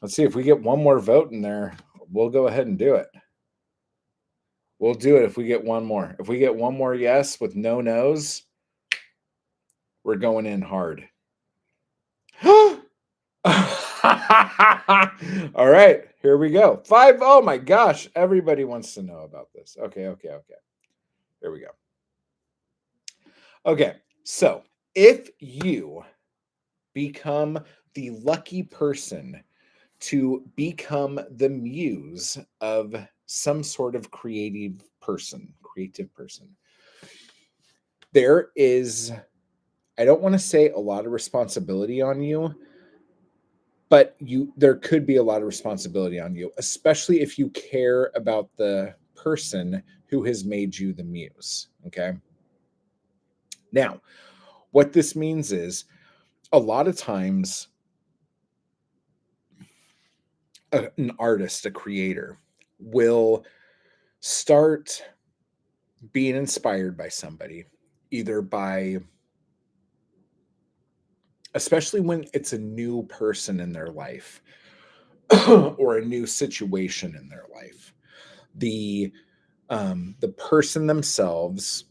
Let's see if we get one more vote in there. We'll go ahead and do it. We'll do it if we get one more. If we get one more yes with no no's, we're going in hard. All right, here we go. 5. Oh my gosh, everybody wants to know about this. Okay. Here we go. Okay, so if you become the lucky person to become the muse of some sort of creative person, there is, I don't want to say a lot of responsibility on you, but there could be a lot of responsibility on you, especially if you care about the person who has made you the muse. Okay. Now, what this means is a lot of times an artist, a creator, will start being inspired by somebody, either by, especially when it's a new person in their life or a new situation in their life. The person themselves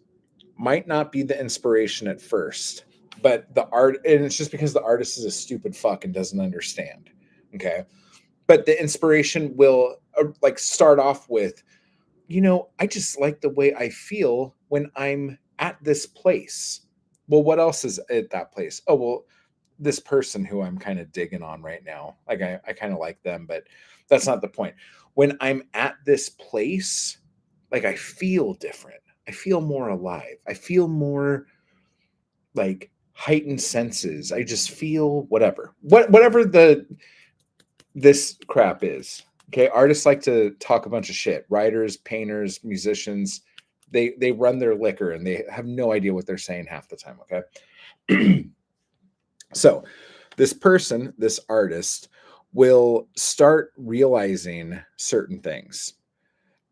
might not be the inspiration at first, but the art, and it's just because the artist is a stupid fuck and doesn't understand. Okay. But the inspiration will like start off with, I just like the way I feel when I'm at this place. Well, what else is at that place? Oh, well, this person who I'm kind of digging on right now. Like I kind of like them, but that's not the point. When I'm at this place, like I feel different. I feel more alive. I feel more like heightened senses. I just feel whatever. Whatever this crap is. Okay, artists like to talk a bunch of shit. Writers, painters, musicians, they run their liquor and they have no idea what they're saying half the time, okay? So, this person, this artist will start realizing certain things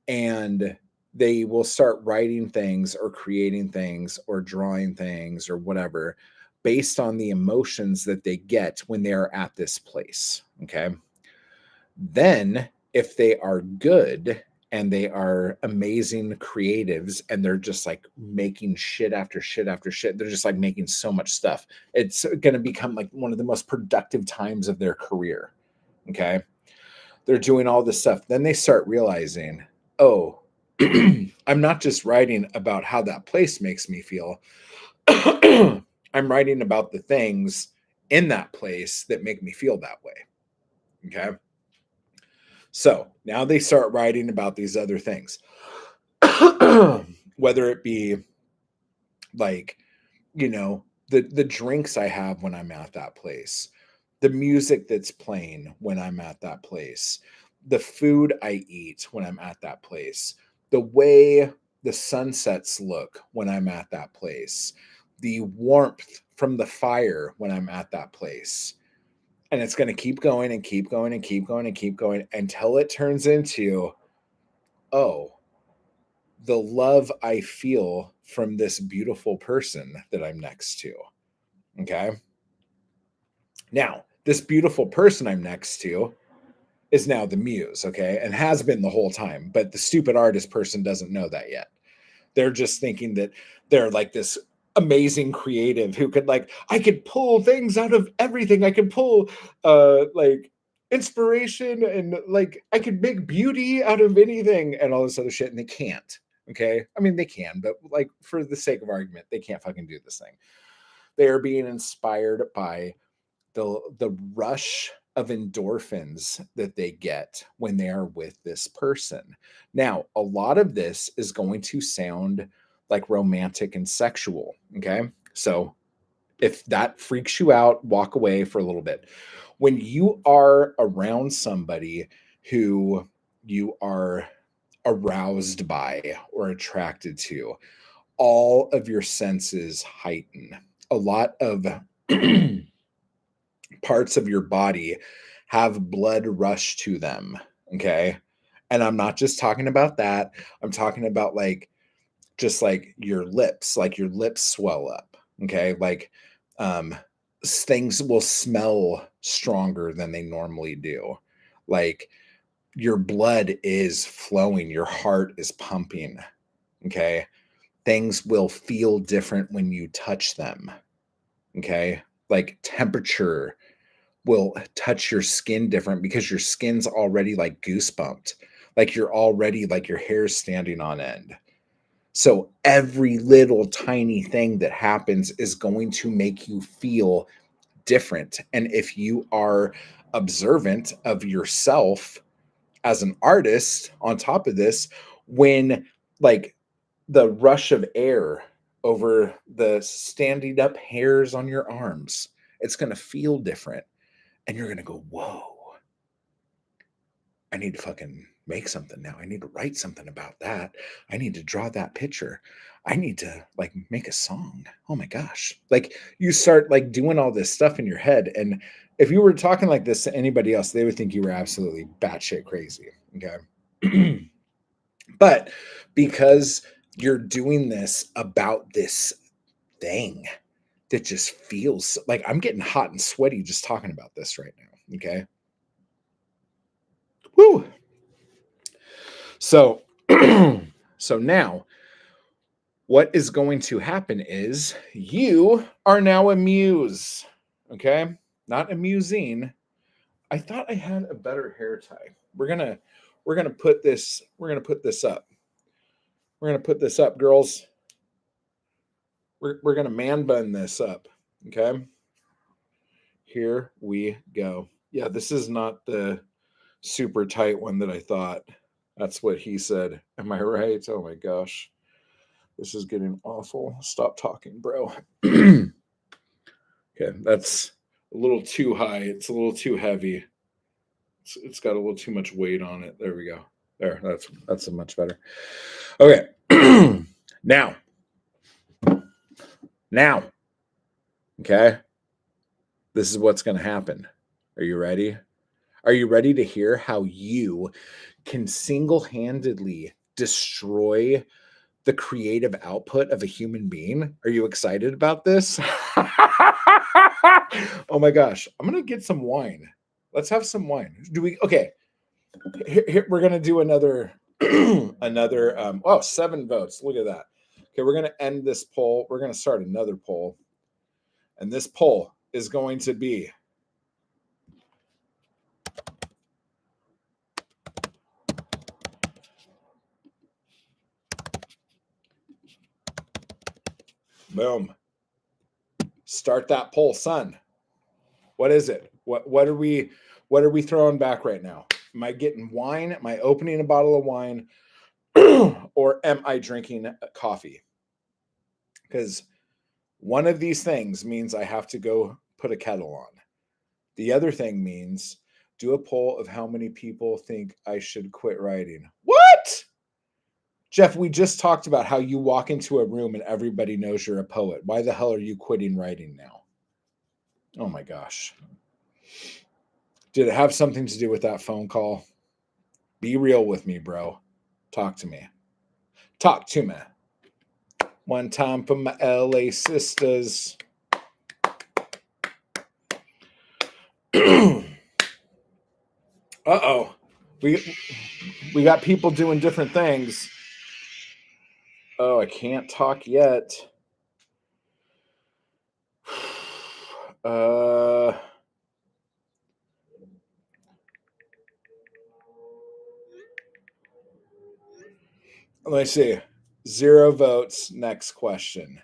and they will start writing things or creating things or drawing things or whatever based on the emotions that they get when they are at this place, okay? Then, if they are good and they are amazing creatives and they're just like making shit after shit after shit, they're just like making so much stuff. It's going to become like one of the most productive times of their career. Okay. They're doing all this stuff. Then they start realizing, oh, I'm not just writing about how that place makes me feel. I'm writing about the things in that place that make me feel that way. Okay. So now they start writing about these other things, whether it be like, the drinks I have when I'm at that place, the music that's playing when I'm at that place, the food I eat when I'm at that place, the way the sunsets look when I'm at that place, the warmth from the fire when I'm at that place. And it's going to keep going and keep going and keep going and keep going until it turns into, oh, the love I feel from this beautiful person that I'm next to. Okay. Now, this beautiful person I'm next to is now the muse. Okay. And has been the whole time. But the stupid artist person doesn't know that yet. They're just thinking that they're like this amazing creative who could, like, I could pull things out of everything. I could pull like inspiration and like I could make beauty out of anything and all this other shit. And they can't. Okay. I mean, they can, but like for the sake of argument, they can't fucking do this thing. They are being inspired by the rush of endorphins that they get when they are with this person. Now, a lot of this is going to sound like romantic and sexual, okay? So, if that freaks you out, walk away for a little bit. When you are around somebody who you are aroused by or attracted to, all of your senses heighten. A lot of parts of your body have blood rush to them. Okay. And I'm not just talking about that. I'm talking about like just like your lips swell up. Okay. Like um things will smell stronger than they normally do. Like your blood is flowing, your heart is pumping. Okay. Things will feel different when you touch them. Okay. Like temperature will touch your skin different because your skin's already like goosebumped. Like you're already like your hair's standing on end. So every little tiny thing that happens is going to make you feel different. And if you are observant of yourself as an artist on top of this, when like the rush of air over the standing up hairs on your arms, it's going to feel different. And you're going to go, whoa, I need to fucking make something now. I need to write something about that. I need to draw that picture. I need to like make a song. Oh my gosh. Like you start like doing all this stuff in your head. And if you were talking like this to anybody else, they would think you were absolutely batshit crazy. Okay. But because you're doing this about this thing that just feels like I'm getting hot and sweaty just talking about this right now. Okay. Woo. So, so now what is going to happen is you are now a muse. Okay. Not amusing. I thought I had a better hair tie. We're gonna put this, we're gonna put this up. We're gonna put this up, girls. We're gonna man bun this up. Okay. Here we go. Yeah, this is not the super tight one that I thought. That's what he said. Am I right? Oh my gosh. This is getting awful. Stop talking, bro. Okay, that's a little too high. It's a little too heavy. It's got a little too much weight on it. There we go. There, that's much better. Okay. now. Now. Okay. This is what's going to happen. Are you ready? Are you ready to hear how you can single-handedly destroy the creative output of a human being? Are you excited about this? Oh my gosh. I'm going to get some wine. Let's have some wine. Okay. Here, we're going to do another, 7 votes. Look at that. Okay. We're going to end this poll. We're going to start another poll. And this poll is going to be boom. Start that poll, son. What is it? What are we throwing back right now? Am I getting wine? Am I opening a bottle of wine? Or am I drinking coffee? Because one of these things means I have to go put a kettle on. The other thing means do a poll of how many people think I should quit writing. What? Jeff, we just talked about how you walk into a room and everybody knows you're a poet. Why the hell are you quitting writing now? Oh my gosh. Did it have something to do with that phone call? Be real with me, bro. Talk to me. Talk to me. One time for my LA sisters. Uh-oh. We got people doing different things. Oh, I can't talk yet. Let me see. 0 votes. Next question.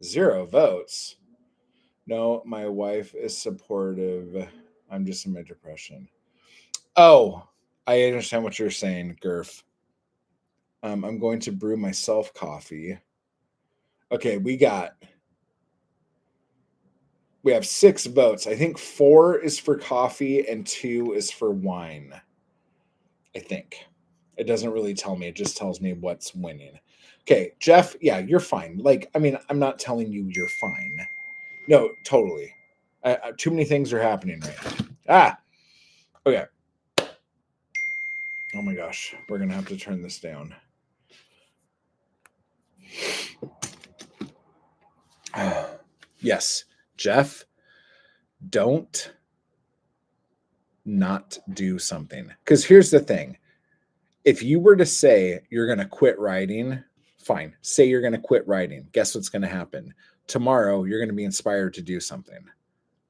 0 votes. No, my wife is supportive. I'm just in my depression. Oh, I understand what you're saying, Gurf. I'm going to brew myself coffee. Okay, we have 6 votes. I think 4 is for coffee and 2 is for wine. I think. It doesn't really tell me. It just tells me what's winning. Okay, Jeff, yeah, you're fine. Like, I mean, I'm not telling you you're fine. No, totally. Too many things are happening right now. Okay. Oh my gosh, we're going to have to turn this down. Yes, Jeff, don't not do something. Because here's the thing. If you were to say you're going to quit writing, fine. Say you're going to quit writing. Guess what's going to happen? Tomorrow, you're going to be inspired to do something.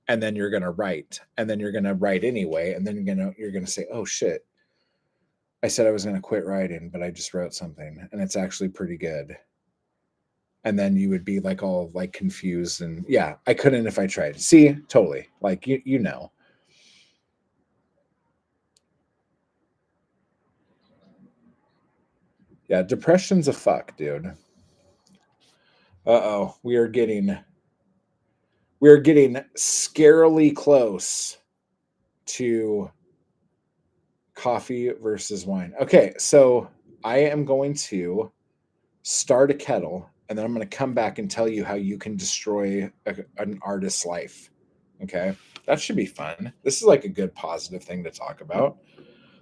And then you're going to write. And then you're going to write anyway. And then you're going to say, oh, shit. I said I was going to quit writing, but I just wrote something. And it's actually pretty good. And then you would be like all like confused. And yeah, I couldn't if I tried. See, totally. Like, you know. Yeah, depression's a fuck, dude. Uh-oh, we are getting scarily close to coffee versus wine. Okay, so I am going to start a kettle and then I'm going to come back and tell you how you can destroy an artist's life. Okay, that should be fun. This is like a good positive thing to talk about.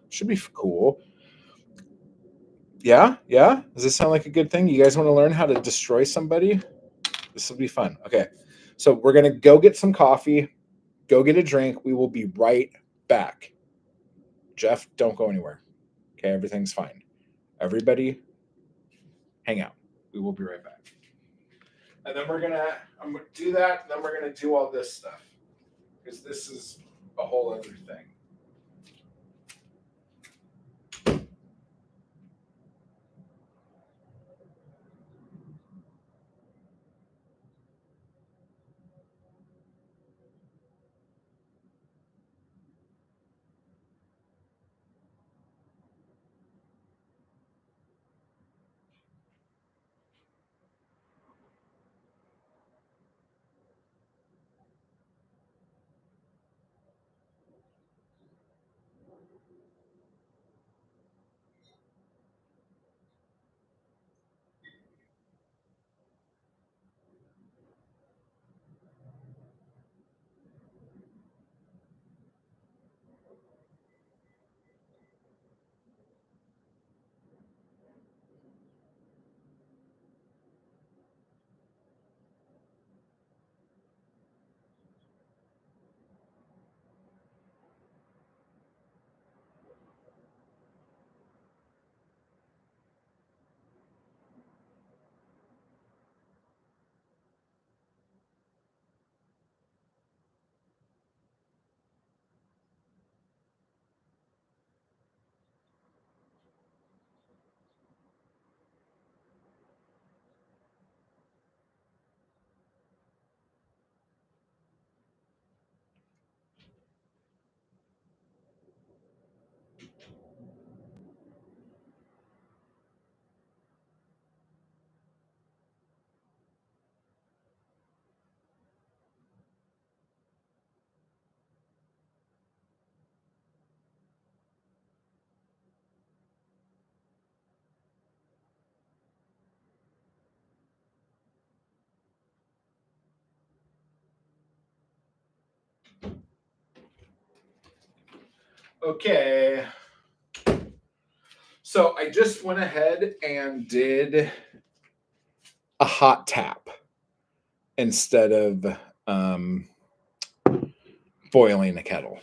Should be cool. Yeah. Does this sound like a good thing? You guys want to learn how to destroy somebody? This will be fun. Okay, so we're going to go get some coffee, go get a drink. We will be right back. Jeff, don't go anywhere. Okay, everything's fine. Everybody, hang out. We will be right back. And then I'm gonna do that, and then we're gonna do all this stuff. Because this is a whole other thing. Okay. So I just went ahead and did a hot tap instead of boiling the kettle.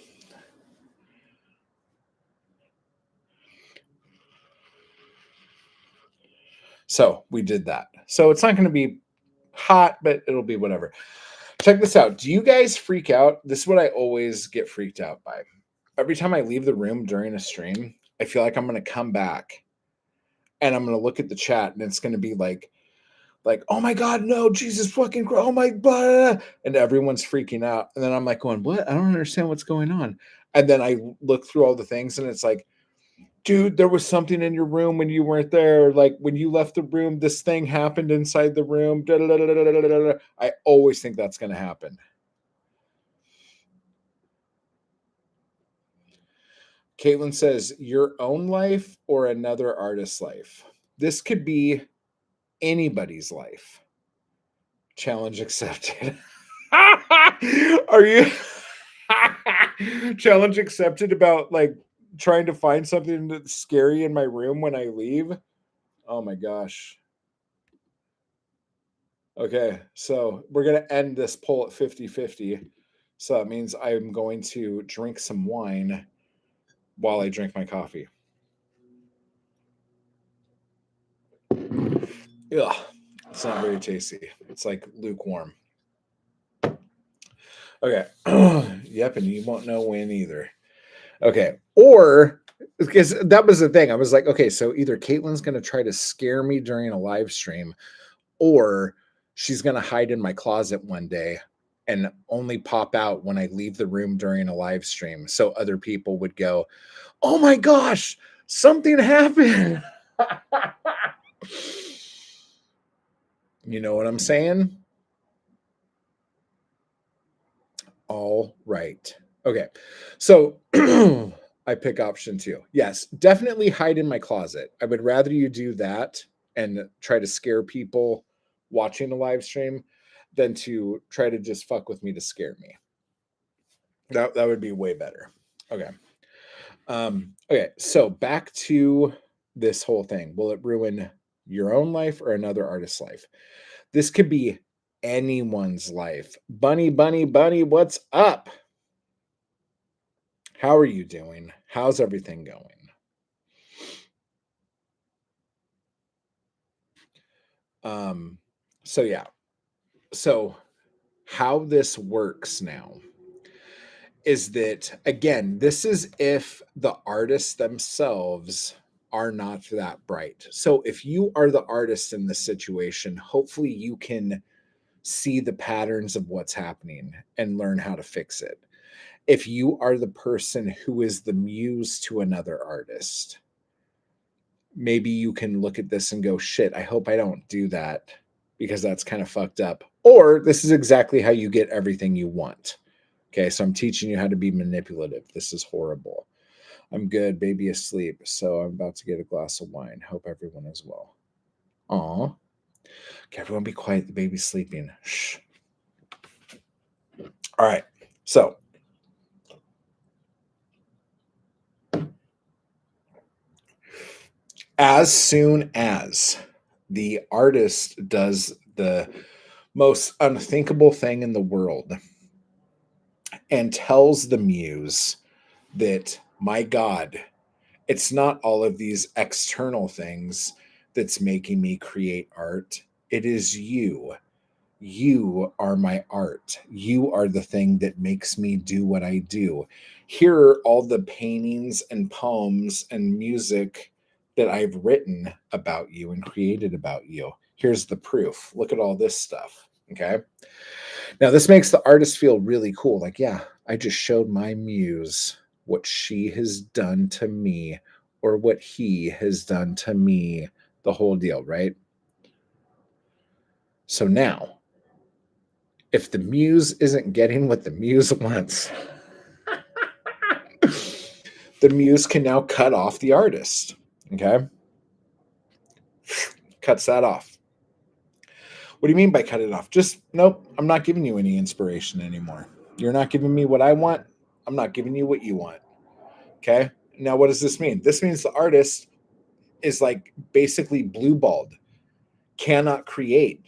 So we did that. So it's not going to be hot, but it'll be whatever. Check this out. Do you guys freak out? This is what I always get freaked out by. Every time I leave the room during a stream, I feel like I'm going to come back and I'm going to look at the chat and it's going to be like, oh my God, no, Jesus fucking Christ, oh my God. And everyone's freaking out. And then I'm like going, what? I don't understand what's going on. And then I look through all the things and it's like, dude, there was something in your room when you weren't there. Like when you left the room, this thing happened inside the room. I always think that's going to happen. Caitlin says, your own life or another artist's life? This could be anybody's life. Challenge accepted. Are you challenge accepted about like trying to find something that's scary in my room when I leave? Oh my gosh. Okay, so we're going to end this poll at 50-50. So that means I'm going to drink some wine while I drink my coffee. Ugh, it's not very tasty. It's like lukewarm. Okay. Yep, and you won't know when either. Okay. Or because that was the thing. I was like, okay, so either Caitlin's going to try to scare me during a live stream, or she's going to hide in my closet one day and only pop out when I leave the room during a live stream. So other people would go, oh my gosh, something happened. You know what I'm saying? All right. Okay. So I pick option 2. Yes, definitely hide in my closet. I would rather you do that and try to scare people watching the live stream than to try to just fuck with me to scare me. That would be way better. Okay. Okay, so back to this whole thing. Will it ruin your own life or another artist's life? This could be anyone's life. Bunny, what's up? How are you doing? How's everything going? So yeah. So how this works now is that, again, this is if the artists themselves are not that bright. So if you are the artist in this situation, hopefully you can see the patterns of what's happening and learn how to fix it. If you are the person who is the muse to another artist, maybe you can look at this and go, shit, I hope I don't do that because that's kind of fucked up. Or this is exactly how you get everything you want. Okay, so I'm teaching you how to be manipulative. This is horrible. I'm good, baby asleep, so I'm about to get a glass of wine. Hope everyone is well. Aw. Okay, everyone be quiet. The baby's sleeping. Shh. All right, so as soon as the artist does the most unthinkable thing in the world and tells the muse that, my God, it's not all of these external things that's making me create art. It is you. You are my art. You are the thing that makes me do what I do. Here are all the paintings and poems and music that I've written about you and created about you. Here's the proof. Look at all this stuff. Okay. Now, this makes the artist feel really cool. Like, yeah, I just showed my muse what she has done to me or what he has done to me, the whole deal, right? So now, if the muse isn't getting what the muse wants, the muse can now cut off the artist. Okay. Cuts that off. What do you mean by cut it off? Just, nope, I'm not giving you any inspiration anymore. You're not giving me what I want. I'm not giving you what you want. Okay. Now, what does this mean? This means the artist is like basically blue balled, cannot create.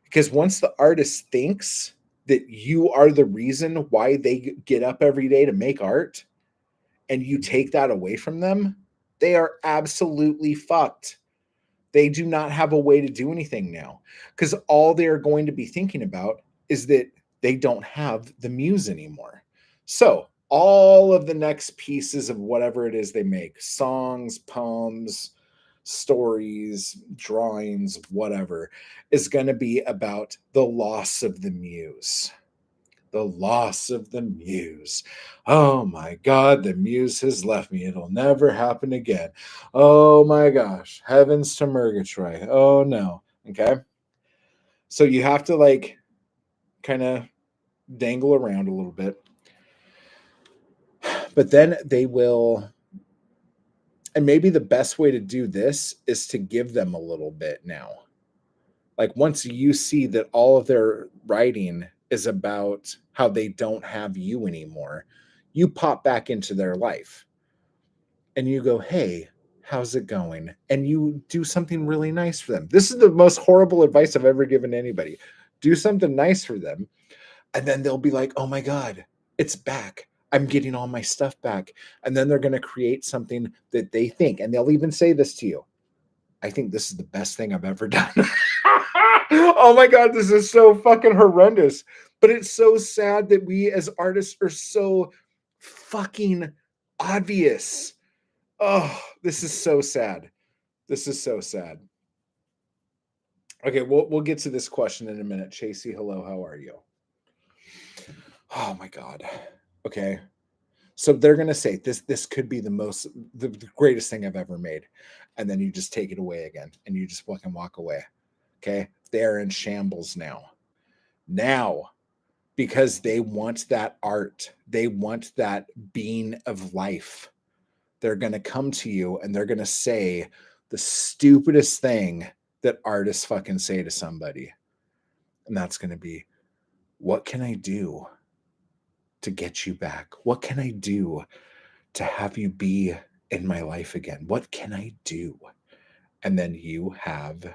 Because once the artist thinks that you are the reason why they get up every day to make art and you take that away from them, they are absolutely fucked. They do not have a way to do anything now because all they're going to be thinking about is that they don't have the muse anymore. So, all of the next pieces of whatever it is they make, songs, poems, stories, drawings, whatever, is going to be about the loss of the muse. The loss of the muse. Oh my God, the muse has left me. It'll never happen again. Oh my gosh, heavens to Murgatroyd. Oh no. Okay. So you have to like kind of dangle around a little bit. But then they will, and maybe the best way to do this is to give them a little bit now. Like once you see that all of their writing is about how they don't have you anymore, you pop back into their life and you go, hey, how's it going? And you do something really nice for them. This is the most horrible advice I've ever given anybody. Do something nice for them. And then they'll be like, oh my God, it's back. I'm getting all my stuff back. And then they're going to create something that they think, and they'll even say this to you, I think this is the best thing I've ever done. Oh my God, this is so fucking horrendous. But it's so sad that we as artists are so fucking obvious. Oh, this is so sad. This is so sad. Okay, we'll get to this question in a minute. Chasey, hello, how are you? Oh my God. Okay. So they're gonna say this could be the greatest thing I've ever made. And then you just take it away again and you just fucking walk away. Okay. They're in shambles now. Now, because they want that art, they want that being of life. They're going to come to you and they're going to say the stupidest thing that artists fucking say to somebody. And that's going to be, what can I do to get you back? What can I do to have you be in my life again? What can I do? And then you have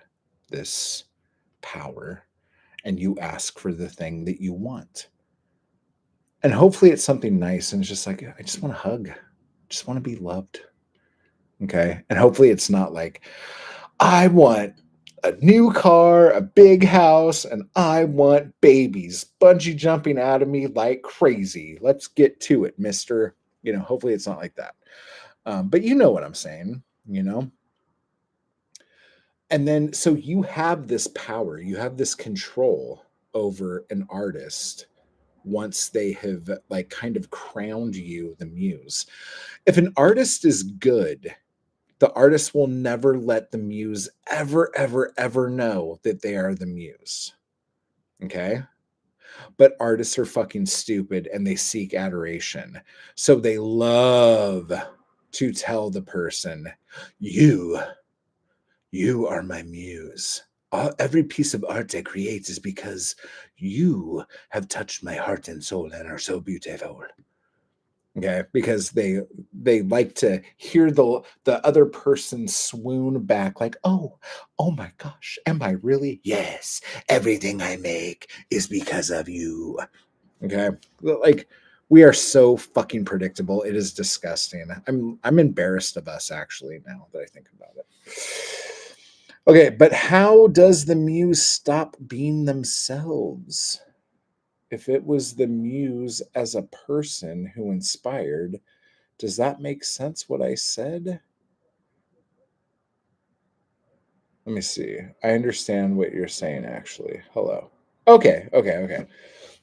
this power and you ask for the thing that you want. And hopefully it's something nice and it's just like, I just want to hug. I just want to be loved. Okay. And hopefully it's not like, I want a new car, a big house, and I want babies bungee jumping out of me like crazy. Let's get to it, mister. Hopefully it's not like that. But you know what I'm saying, And then, so you have this power, you have this control over an artist once they have like kind of crowned you the muse. If an artist is good, the artist will never let the muse ever know that they are the muse. Okay. But artists are fucking stupid and they seek adoration. So they love to tell the person, you are my muse. Every piece of art I create is because you have touched my heart and soul and are so beautiful. Okay, because they like to hear the other person swoon back like, oh my gosh, am I really? Yes, everything I make is because of you. Okay, like we are so fucking predictable. It is disgusting. I'm embarrassed of us actually now that I think about it. Okay, but how does the muse stop being themselves? If it was the muse as a person who inspired, does that make sense what I said? Let me see. I understand what you're saying actually. Hello. Okay.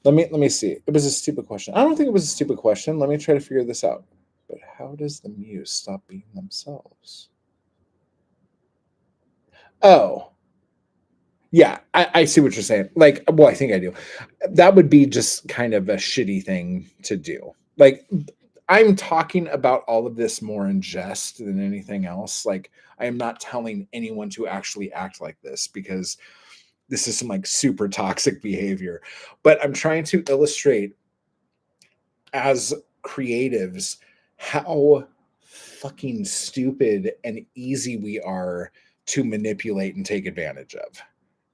Let me see. It was a stupid question. I don't think it was a stupid question. Let me try to figure this out. But how does the muse stop being themselves? Oh, yeah, I see what you're saying. Like, well, I think I do. That would be just kind of a shitty thing to do. Like, I'm talking about all of this more in jest than anything else. Like, I am not telling anyone to actually act like this because this is some like super toxic behavior. But I'm trying to illustrate as creatives how fucking stupid and easy we are to manipulate and take advantage of.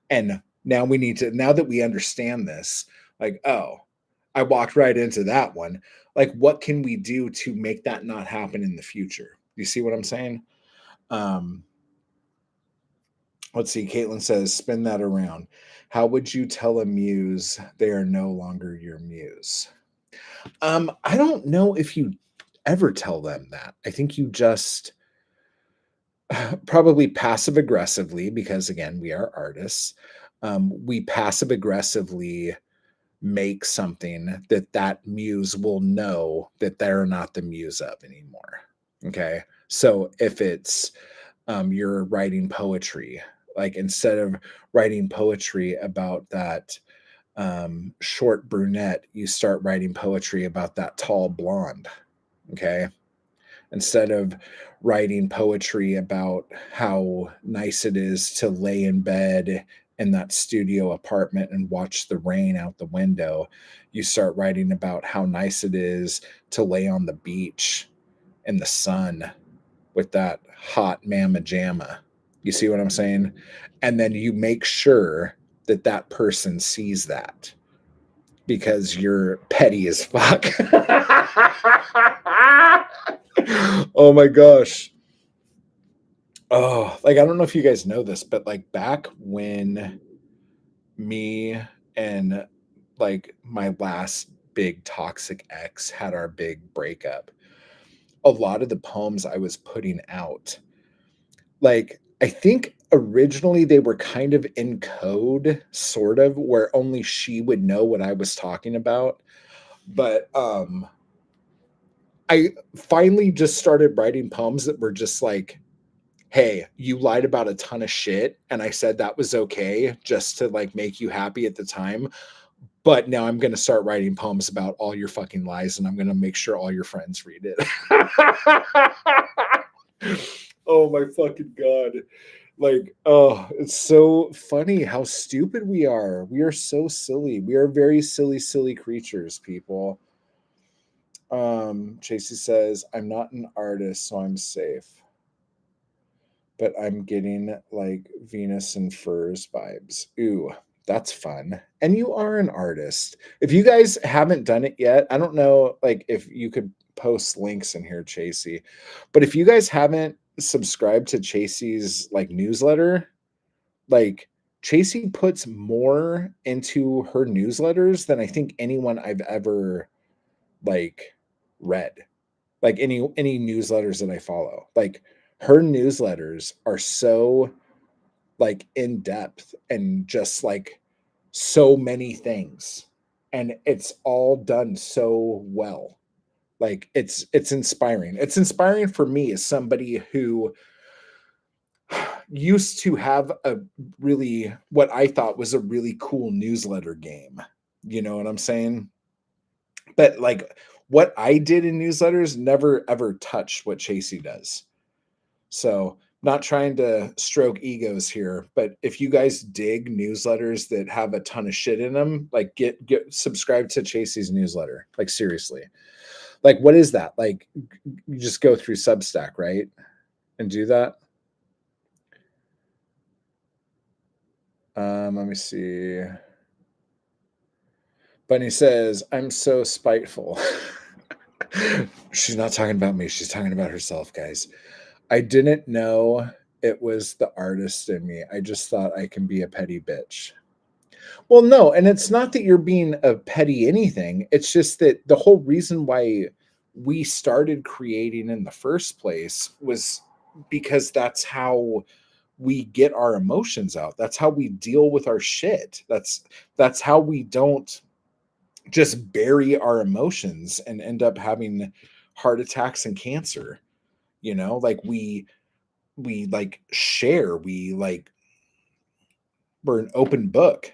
And now we need to, now that we understand this, like, oh, I walked right into that one. Like, what can we do to make that not happen in the future? You see what I'm saying? Um, let's see. Caitlin says, spin that around. How would you tell a muse they are no longer your muse? I don't know if you ever tell them that. I think you just probably passive aggressively, because again, we are artists. We passive aggressively make something that that muse will know that they're not the muse of anymore. Okay. So if it's you're writing poetry, like instead of writing poetry about that short brunette, you start writing poetry about that tall blonde. Okay. Instead of writing poetry about how nice it is to lay in bed in that studio apartment and watch the rain out the window, you start writing about how nice it is to lay on the beach in the sun with that hot mamma jamma. You see what I'm saying? And then you make sure that that person sees that because you're petty as fuck. Oh my gosh. Oh, like I don't know if you guys know this, but like back when me and like my last big toxic ex had our big breakup, a lot of the poems I was putting out, like I think originally they were kind of in code, sort of, where only she would know what I was talking about. But I finally just started writing poems that were just like, hey, you lied about a ton of shit. And I said that was okay just to like make you happy at the time. But now I'm going to start writing poems about all your fucking lies and I'm going to make sure all your friends read it. Oh my fucking God. Like, oh, it's so funny how stupid we are. We are so silly. We are very silly, silly creatures, people. Chasey says, I'm not an artist, so I'm safe. But I'm getting like Venus and Furs vibes. Ooh, that's fun. And you are an artist. If you guys haven't done it yet, I don't know like if you could post links in here, Chasey. But if you guys haven't subscribed to Chasey's like newsletter, like Chasey puts more into her newsletters than I think anyone I've ever like read. Like any newsletters that I follow. Like her newsletters are so like in depth and just like so many things. And it's all done so well. Like it's inspiring. It's inspiring for me as somebody who used to have a really what I thought was a really cool newsletter game. You know what I'm saying? But like what I did in newsletters never ever touched what Chasey does. So, not trying to stroke egos here, but if you guys dig newsletters that have a ton of shit in them, like get subscribe to Chasey's newsletter. Like seriously. Like what is that? Like you just go through Substack, right? And do that. Let me see. Bunny says, I'm so spiteful. She's not talking about me. She's talking about herself, guys. I didn't know it was the artist in me. I just thought I can be a petty bitch. Well, no, and it's not that you're being a petty anything. It's just that the whole reason why we started creating in the first place was because that's how we get our emotions out. That's how we deal with our shit. That's how we don't just bury our emotions and end up having heart attacks and cancer. You know, like we like share, we like we're an open book,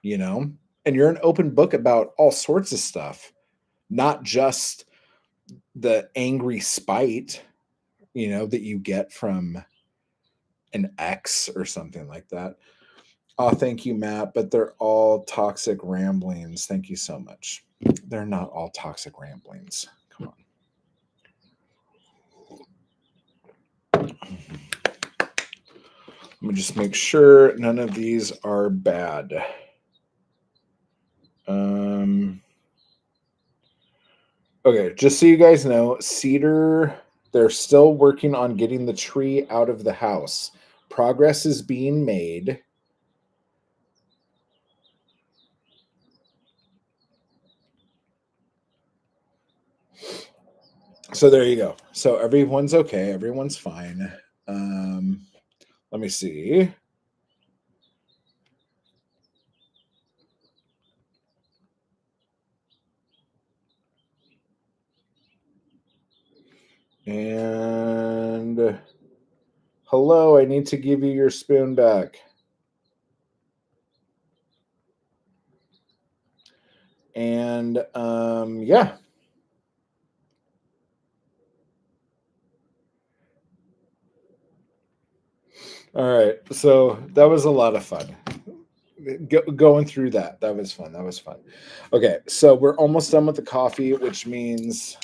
you know, and you're an open book about all sorts of stuff, not just the angry spite, you know, that you get from an ex or something like that. Oh, thank you, Matt, but they're all toxic ramblings. Thank you so much. They're not all toxic ramblings. Come on. Let me just make sure none of these are bad. Okay, just so you guys know, Cedar, they're still working on getting the tree out of the house. Progress is being made. So there you go. So everyone's okay. Everyone's fine. Let me see. And hello, I need to give you your spoon back. And yeah. All right. So that was a lot of fun. Going through that. That was fun. That was fun. Okay. So we're almost done with the coffee, which means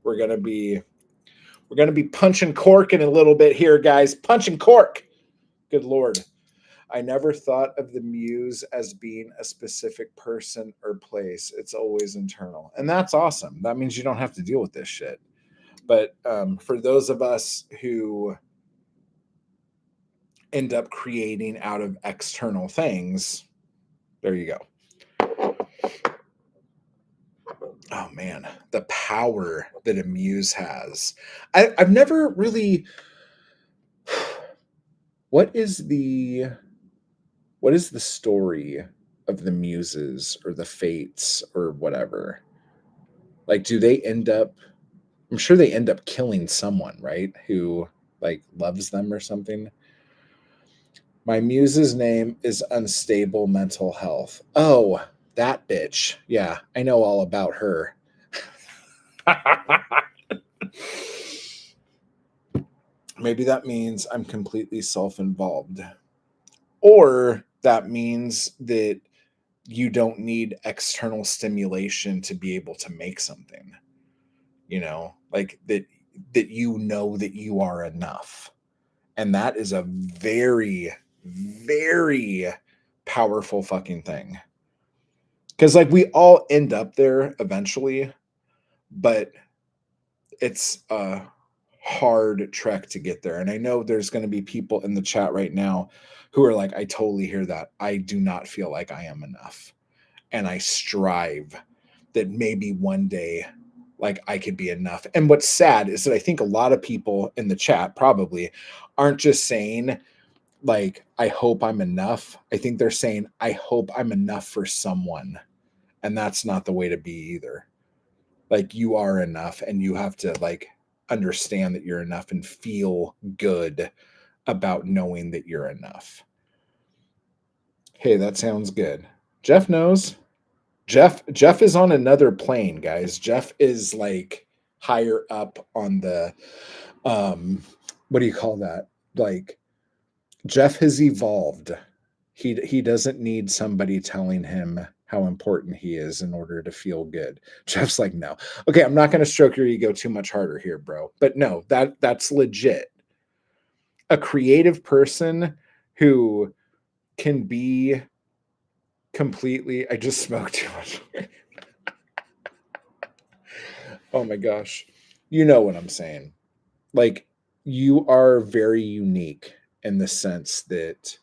we're gonna be punching cork in a little bit here, guys. Punching cork. Good Lord. I never thought of the muse as being a specific person or place. It's always internal. And that's awesome. That means you don't have to deal with this shit. But for those of us who end up creating out of external things, there you go. Oh man, the power that a muse has. I've never really. What is the story of the muses or the fates or whatever? Like, do they end up? I'm sure they end up killing someone, right? Who like loves them or something. My muse's name is Unstable Mental Health. Oh, that bitch. Yeah, I know all about her. Maybe that means I'm completely self involved. Or that means that you don't need external stimulation to be able to make something, like that you know that you are enough. And that is a very, very powerful fucking thing. Because, like, we all end up there eventually, but it's a hard trek to get there. And I know there's going to be people in the chat right now who are like, I totally hear that. I do not feel like I am enough. And I strive that maybe one day, like, I could be enough. And what's sad is that I think a lot of people in the chat probably aren't just saying, like, I hope I'm enough. I think they're saying, I hope I'm enough for someone. And that's not the way to be either. Like, you are enough, and you have to, like, understand that you're enough and feel good about knowing that you're enough. Hey, that sounds good. Jeff knows. Jeff is on another plane, guys. Jeff is like higher up on the what do you call that? Like, Jeff has evolved. He doesn't need somebody telling him how important he is in order to feel good. Jeff's like, no. Okay, I'm not going to stroke your ego too much harder here, bro. But no, that's legit. A creative person who can be completely. I just smoked too much. Oh my gosh. You know what I'm saying. Like, you are very unique in the sense that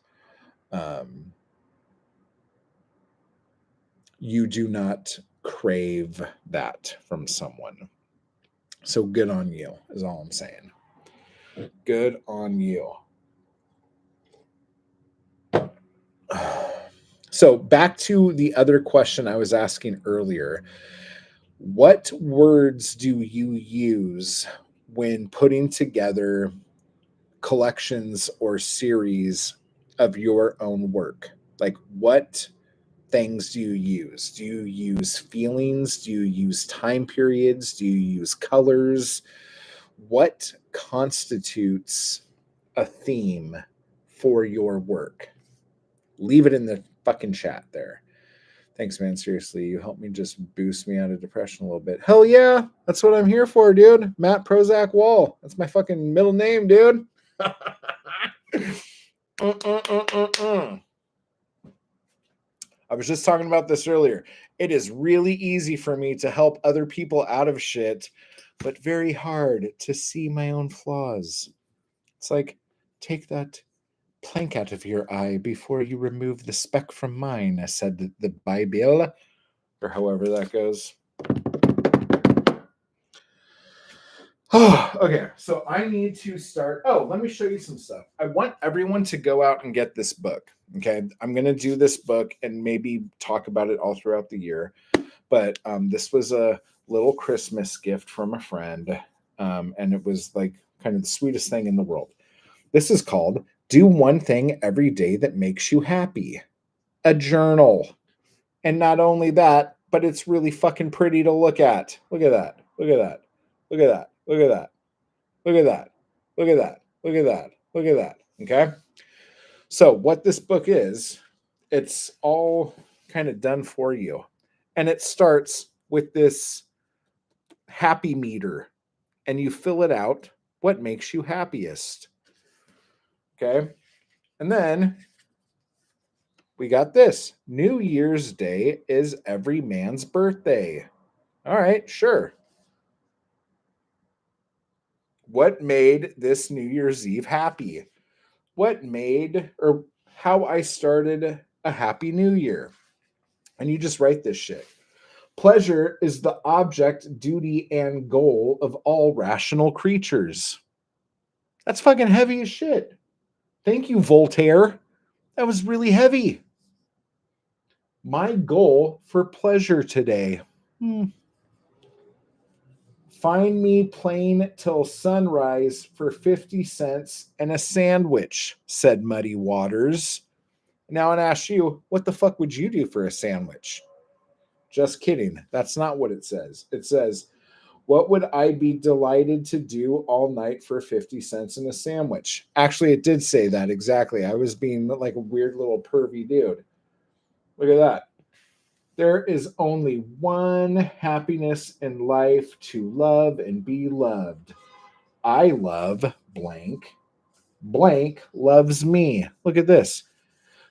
you do not crave that from someone. So good on you, is all I'm saying. Good on you. So back to the other question I was asking earlier. What words do you use when putting together collections or series of your own work? Like, what things do you use? Do you use feelings? Do you use time periods? Do you use colors? What constitutes a theme for your work? Leave it in the fucking chat there. Thanks, man. Seriously, you helped me just boost me out of depression a little bit. Hell yeah, that's what I'm here for, dude. Matt Prozac Wall. That's my fucking middle name, dude. I was just talking about this earlier. It is really easy for me to help other people out of shit, but very hard to see my own flaws. It's like, take that plank out of your eye before you remove the speck from mine, said the Bible, or however that goes. Oh, okay. So I need to start. Oh, let me show you some stuff. I want everyone to go out and get this book. Okay. I'm going to do this book and maybe talk about it all throughout the year. But this was a little Christmas gift from a friend. And it was like kind of the sweetest thing in the world. This is called Do One Thing Every Day That Makes You Happy, a journal. And not only that, but it's really fucking pretty to look at. Look at that. Look at that. Look at that. Look at that. Look at that. Look at that. Look at that. Look at that. Okay. So, what this book is, it's all kind of done for you. And it starts with this happy meter, and you fill it out. What makes you happiest? Okay. And then we got this New Year's Day is every man's birthday. All right, sure. What made this New Year's Eve happy? What made or how I started a happy new year? And you just write this shit. Pleasure is the object, duty, and goal of all rational creatures. That's fucking heavy as shit. Thank you, Voltaire. That was really heavy. My goal for pleasure today. Find me plain till sunrise for 50 cents and a sandwich, said Muddy Waters. Now I ask you, what the fuck would you do for a sandwich? Just kidding. That's not what it says. It says, what would I be delighted to do all night for 50 cents and a sandwich? Actually, it did say that exactly. I was being like a weird little pervy dude. Look at that. There is only one happiness in life, to love and be loved. I love blank. Blank loves me. Look at this.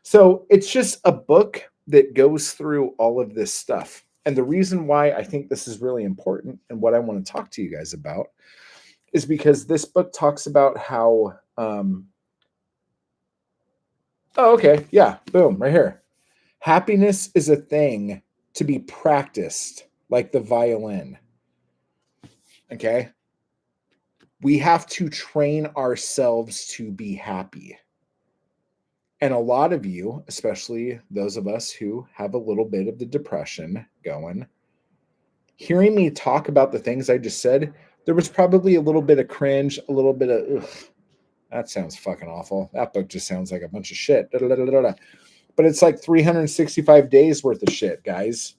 So it's just a book that goes through all of this stuff. And the reason why I think this is really important and what I want to talk to you guys about is because this book talks about how, oh, okay. Yeah. Boom. Right here. Happiness is a thing to be practiced like the violin. Okay. We have to train ourselves to be happy. And a lot of you, especially those of us who have a little bit of the depression going, hearing me talk about the things I just said, there was probably a little bit of cringe, a little bit of, ugh, that sounds fucking awful. That book just sounds like a bunch of shit. But it's like 365 days worth of shit, guys.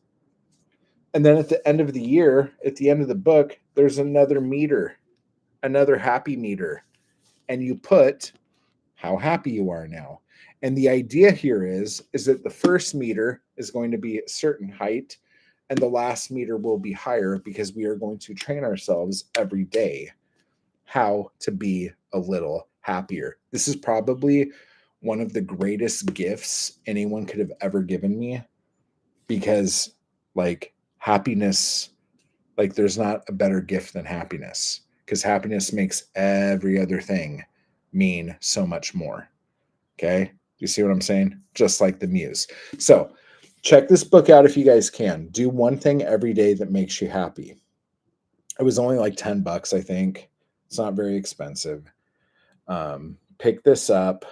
And then at the end of the year, at the end of the book, there's another meter, another happy meter. And you put how happy you are now. And the idea here is that the first meter is going to be a certain height and the last meter will be higher because we are going to train ourselves every day how to be a little happier. This is probably one of the greatest gifts anyone could have ever given me because like happiness, like there's not a better gift than happiness because happiness makes every other thing mean so much more. Okay. You see what I'm saying? Just like the muse. So check this book out if you guys can. Do one thing every day that makes you happy. It was only like $10, I think. It's not very expensive. Pick this up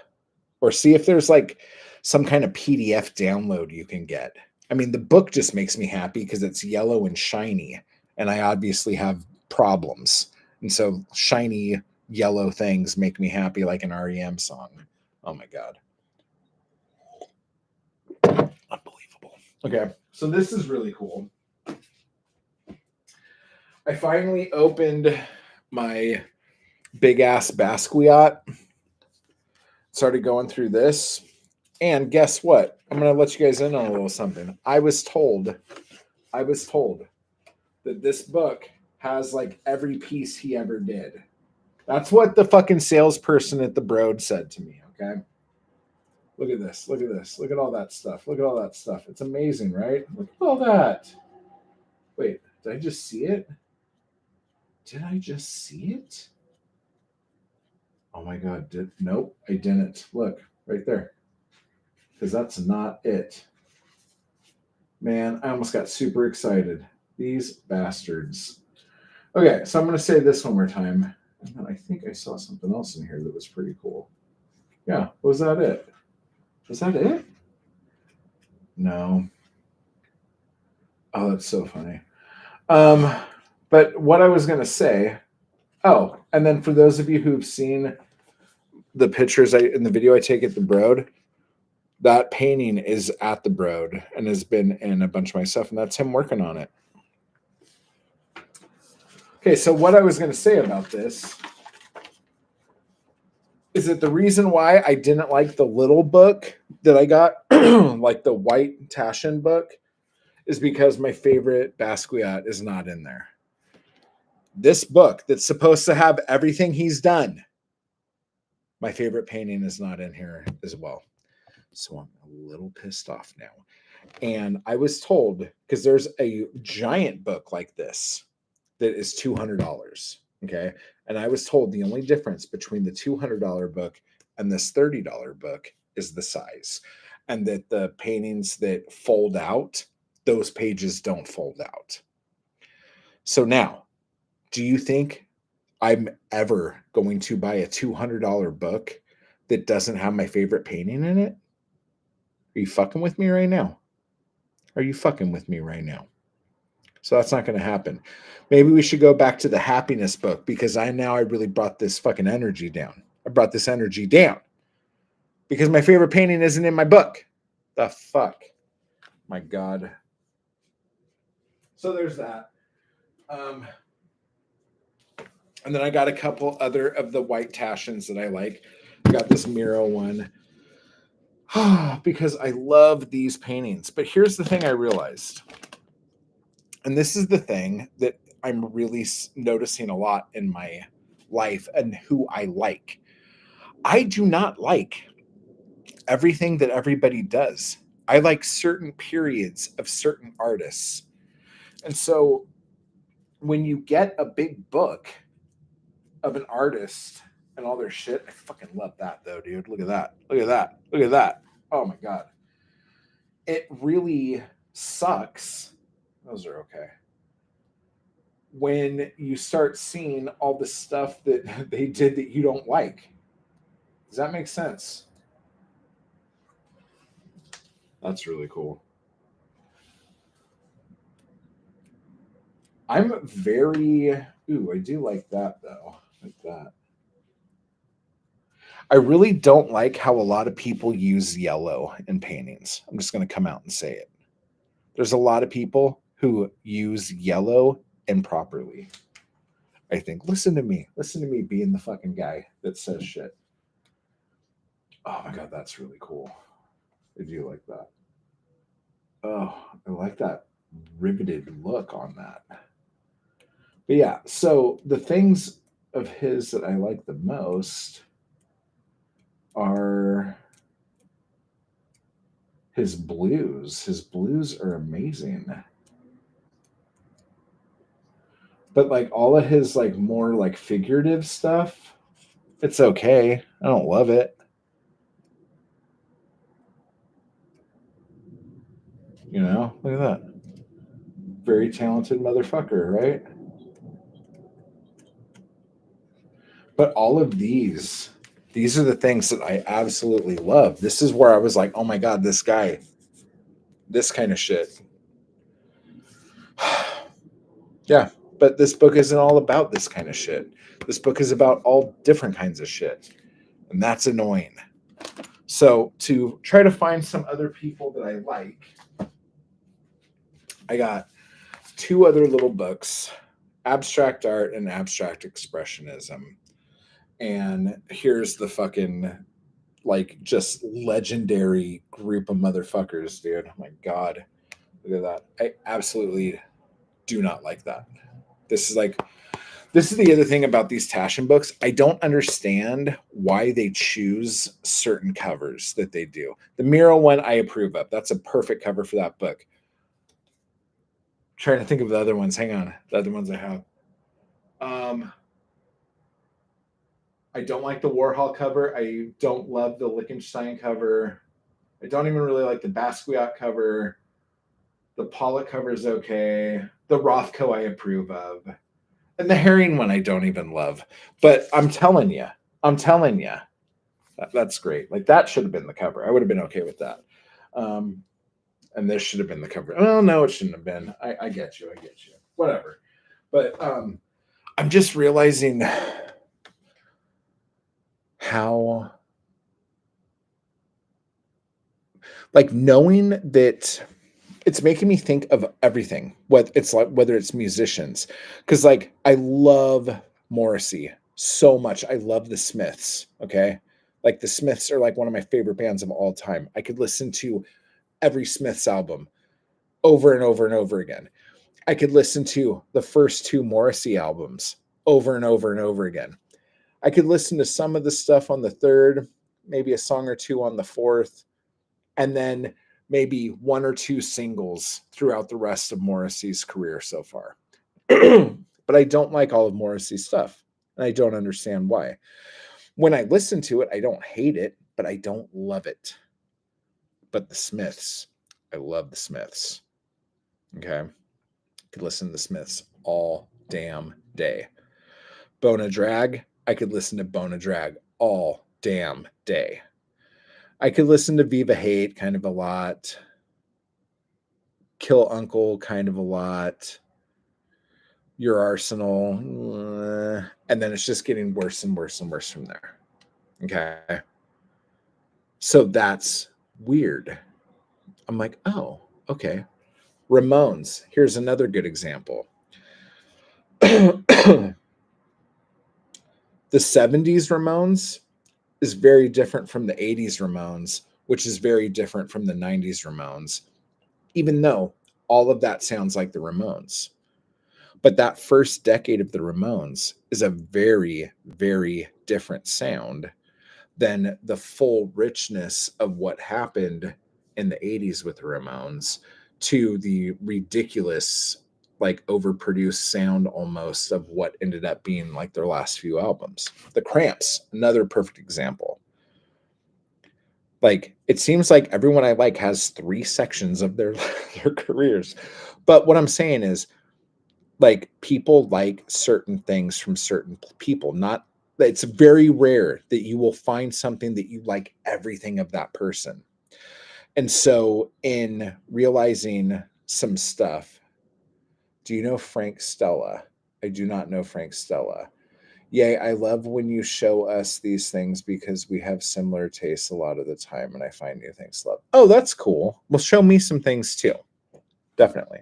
or see if there's like some kind of PDF download you can get. I mean, the book just makes me happy because it's yellow and shiny, and I obviously have problems. And so shiny yellow things make me happy like an REM song. Oh my God. Unbelievable. Okay, so this is really cool. I finally opened my big ass Basquiat, started going through this, and guess what? I'm going to let you guys in on a little something. I was told that this book has like every piece he ever did. That's what the fucking salesperson at the Broad said to me. Okay. Look at this. Look at this. Look at all that stuff. Look at all that stuff. It's amazing, right? Look at all that. Wait, did I just see it? Did I just see it? Oh my God. Nope, I didn't. Look, right there. Because that's not it. Man, I almost got super excited. These bastards. Okay, so I'm going to say this one more time. And then I think I saw something else in here that was pretty cool. Yeah, was that it? Was that it? No. Oh, that's so funny. But what I was going to say, oh, and then for those of you who've seen the pictures in the video I take at the Broad, that painting is at the Broad and has been in a bunch of my stuff, and that's him working on it. Okay, so what I was going to say about this is that the reason why I didn't like the little book that I got, like the white Taschen book, is because my favorite Basquiat is not in there. This book that's supposed to have everything he's done, my favorite painting is not in here as well. So I'm a little pissed off now. And I was told, because there's a giant book like this that is $200. Okay. And I was told the only difference between the $200 book and this $30 book is the size. And that the paintings that fold out, those pages don't fold out. So now, do you think I'm ever going to buy a $200 book that doesn't have my favorite painting in it? Are you fucking with me right now? Are you fucking with me right now? So that's not going to happen. Maybe we should go back to the happiness book, because I really brought this fucking energy down. I brought this energy down because my favorite painting isn't in my book. The fuck? My God. So there's that. And then I got a couple other of the white Taschens that I like. I got this Miro one because I love these paintings. But here's the thing I realized. And this is the thing that I'm really noticing a lot in my life and who I like. I do not like everything that everybody does. I like certain periods of certain artists. And so when you get a big book of an artist and all their shit, I fucking love that though, dude. Look at that. Look at that. Look at that. Oh my God. It really sucks. Those are okay. When you start seeing all the stuff that they did that you don't like. Does that make sense? That's really cool. I'm very, I do like that though. Like that. I really don't like how a lot of people use yellow in paintings. I'm just going to come out and say it. There's a lot of people who use yellow improperly. I think, listen to me being the fucking guy that says shit. Oh my God, that's really cool. I do like that. Oh, I like that riveted look on that. But yeah, so the things of his that I like the most are his blues. His blues are amazing. But like all of his like more like figurative stuff, it's okay. I don't love it. You know, look at that. Very talented motherfucker, right? But all of these are the things that I absolutely love. This is where I was like, oh my God, this guy, this kind of shit. Yeah, but this book isn't all about this kind of shit. This book is about all different kinds of shit. And that's annoying. So to try to find some other people that I like, I got two other little books, Abstract Art and Abstract Expressionism. And here's the fucking like just legendary group of motherfuckers, dude. Oh my God. Look at that. I absolutely do not like that. This is like This is the other thing about these Taschen books. I don't understand why they choose certain covers that they do. The Miro one I approve of. That's a perfect cover for that book. Trying to think of the other ones. Hang on. The other ones I have. I don't like the Warhol cover. I don't love the Lichtenstein cover. I don't even really like the Basquiat cover. The Pollock cover is okay. The Rothko I approve of. And the Herring one I don't even love. But I'm telling you, that's great. Like that should have been the cover. I would have been okay with that. And this should have been the cover. Well, no, it shouldn't have been. I get you. Whatever. But I'm just realizing how, like, knowing that it's making me think of everything. What it's like, whether it's musicians, because like I love Morrissey so much. I love the Smiths. Okay, like the Smiths are like one of my favorite bands of all time. I could listen to every Smiths album over and over and over again. I could listen to the first two Morrissey albums over and over and over again. I could listen to some of the stuff on the third, maybe a song or two on the fourth, and then maybe one or two singles throughout the rest of Morrissey's career so far. But I don't like all of Morrissey's stuff, and I don't understand why. When I listen to it, I don't hate it, but I don't love it. But the Smiths, I love the Smiths. Okay. I could listen to the Smiths all damn day. Bona Drag, I could listen to Bona Drag all damn day. I could listen to Viva Hate kind of a lot. Kill Uncle kind of a lot. Your Arsenal. And then it's just getting worse and worse and worse from there. Okay. So that's weird. I'm like, oh, okay. Ramones. Here's another good example. The 70s Ramones is very different from the 80s Ramones, which is very different from the 90s Ramones, even though all of that sounds like the Ramones. But that first decade of the Ramones is a very, very different sound than the full richness of what happened in the 80s with the Ramones to the ridiculous, like overproduced sound almost of what ended up being like their last few albums. The Cramps, another perfect example. Like it seems like everyone I like has 3 sections of their careers. But what I'm saying is, like, people like certain things from certain people. Not, it's very rare that you will find something that you like everything of that person. And so in realizing some stuff, do you know Frank Stella? I do not know Frank Stella. Yay, I love when you show us these things because we have similar tastes a lot of the time and I find new things to love. Oh, that's cool. Well, show me some things too. Definitely.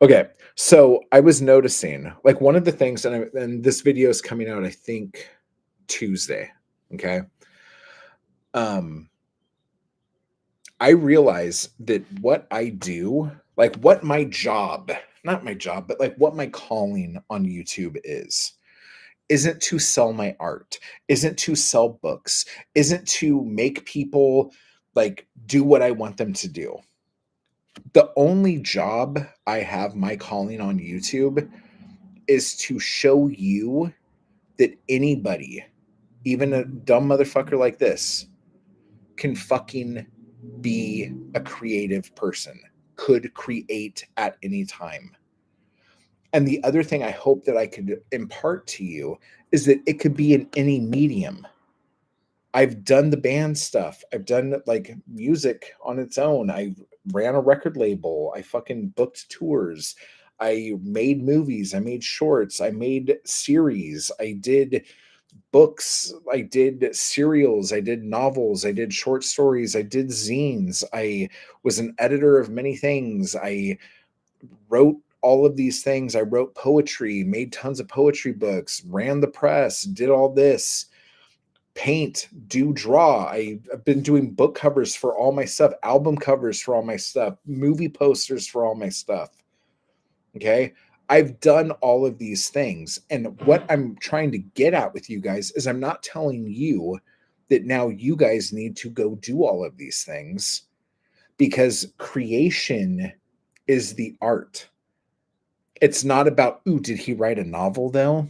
Okay, so I was noticing, like, one of the things, and this video is coming out, I think, Tuesday. Okay, I realize that what I do, like, what my job, not my job, but like what my calling on YouTube isn't to sell my art, isn't to sell books, isn't to make people like do what I want them to do. The only job I have my calling on YouTube is to show you that anybody, even a dumb motherfucker like this, can fucking be a creative person, could create at any time. And the other thing I hope that I could impart to you is that it could be in any medium. I've done the band stuff. I've done like music on its own. I ran a record label. I fucking booked tours. I made movies. I made shorts. I made series. I did books. I did serials. I did novels. I did short stories. I did zines. I was an editor of many things. I wrote all of these things. I wrote poetry, made tons of poetry books, ran the press, did all this. Paint, do draw. I've been doing book covers for all my stuff, album covers for all my stuff, movie posters for all my stuff. Okay. I've done all of these things. And what I'm trying to get at with you guys is I'm not telling you that now you guys need to go do all of these things, because creation is the art. It's not about, ooh, did he write a novel though?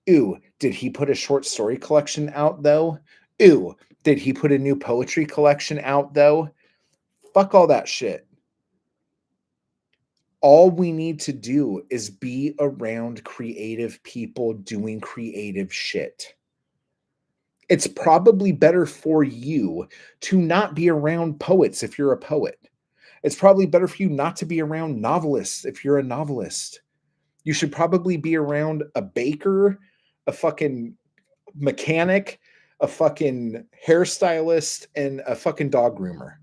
Ooh, did he put a short story collection out though? Ooh, did he put a new poetry collection out though? Fuck all that shit. All we need to do is be around creative people doing creative shit. It's probably better for you to not be around poets if you're a poet. It's probably better for you not to be around novelists if you're a novelist. You should probably be around a baker, a fucking mechanic, a fucking hairstylist, and a fucking dog groomer.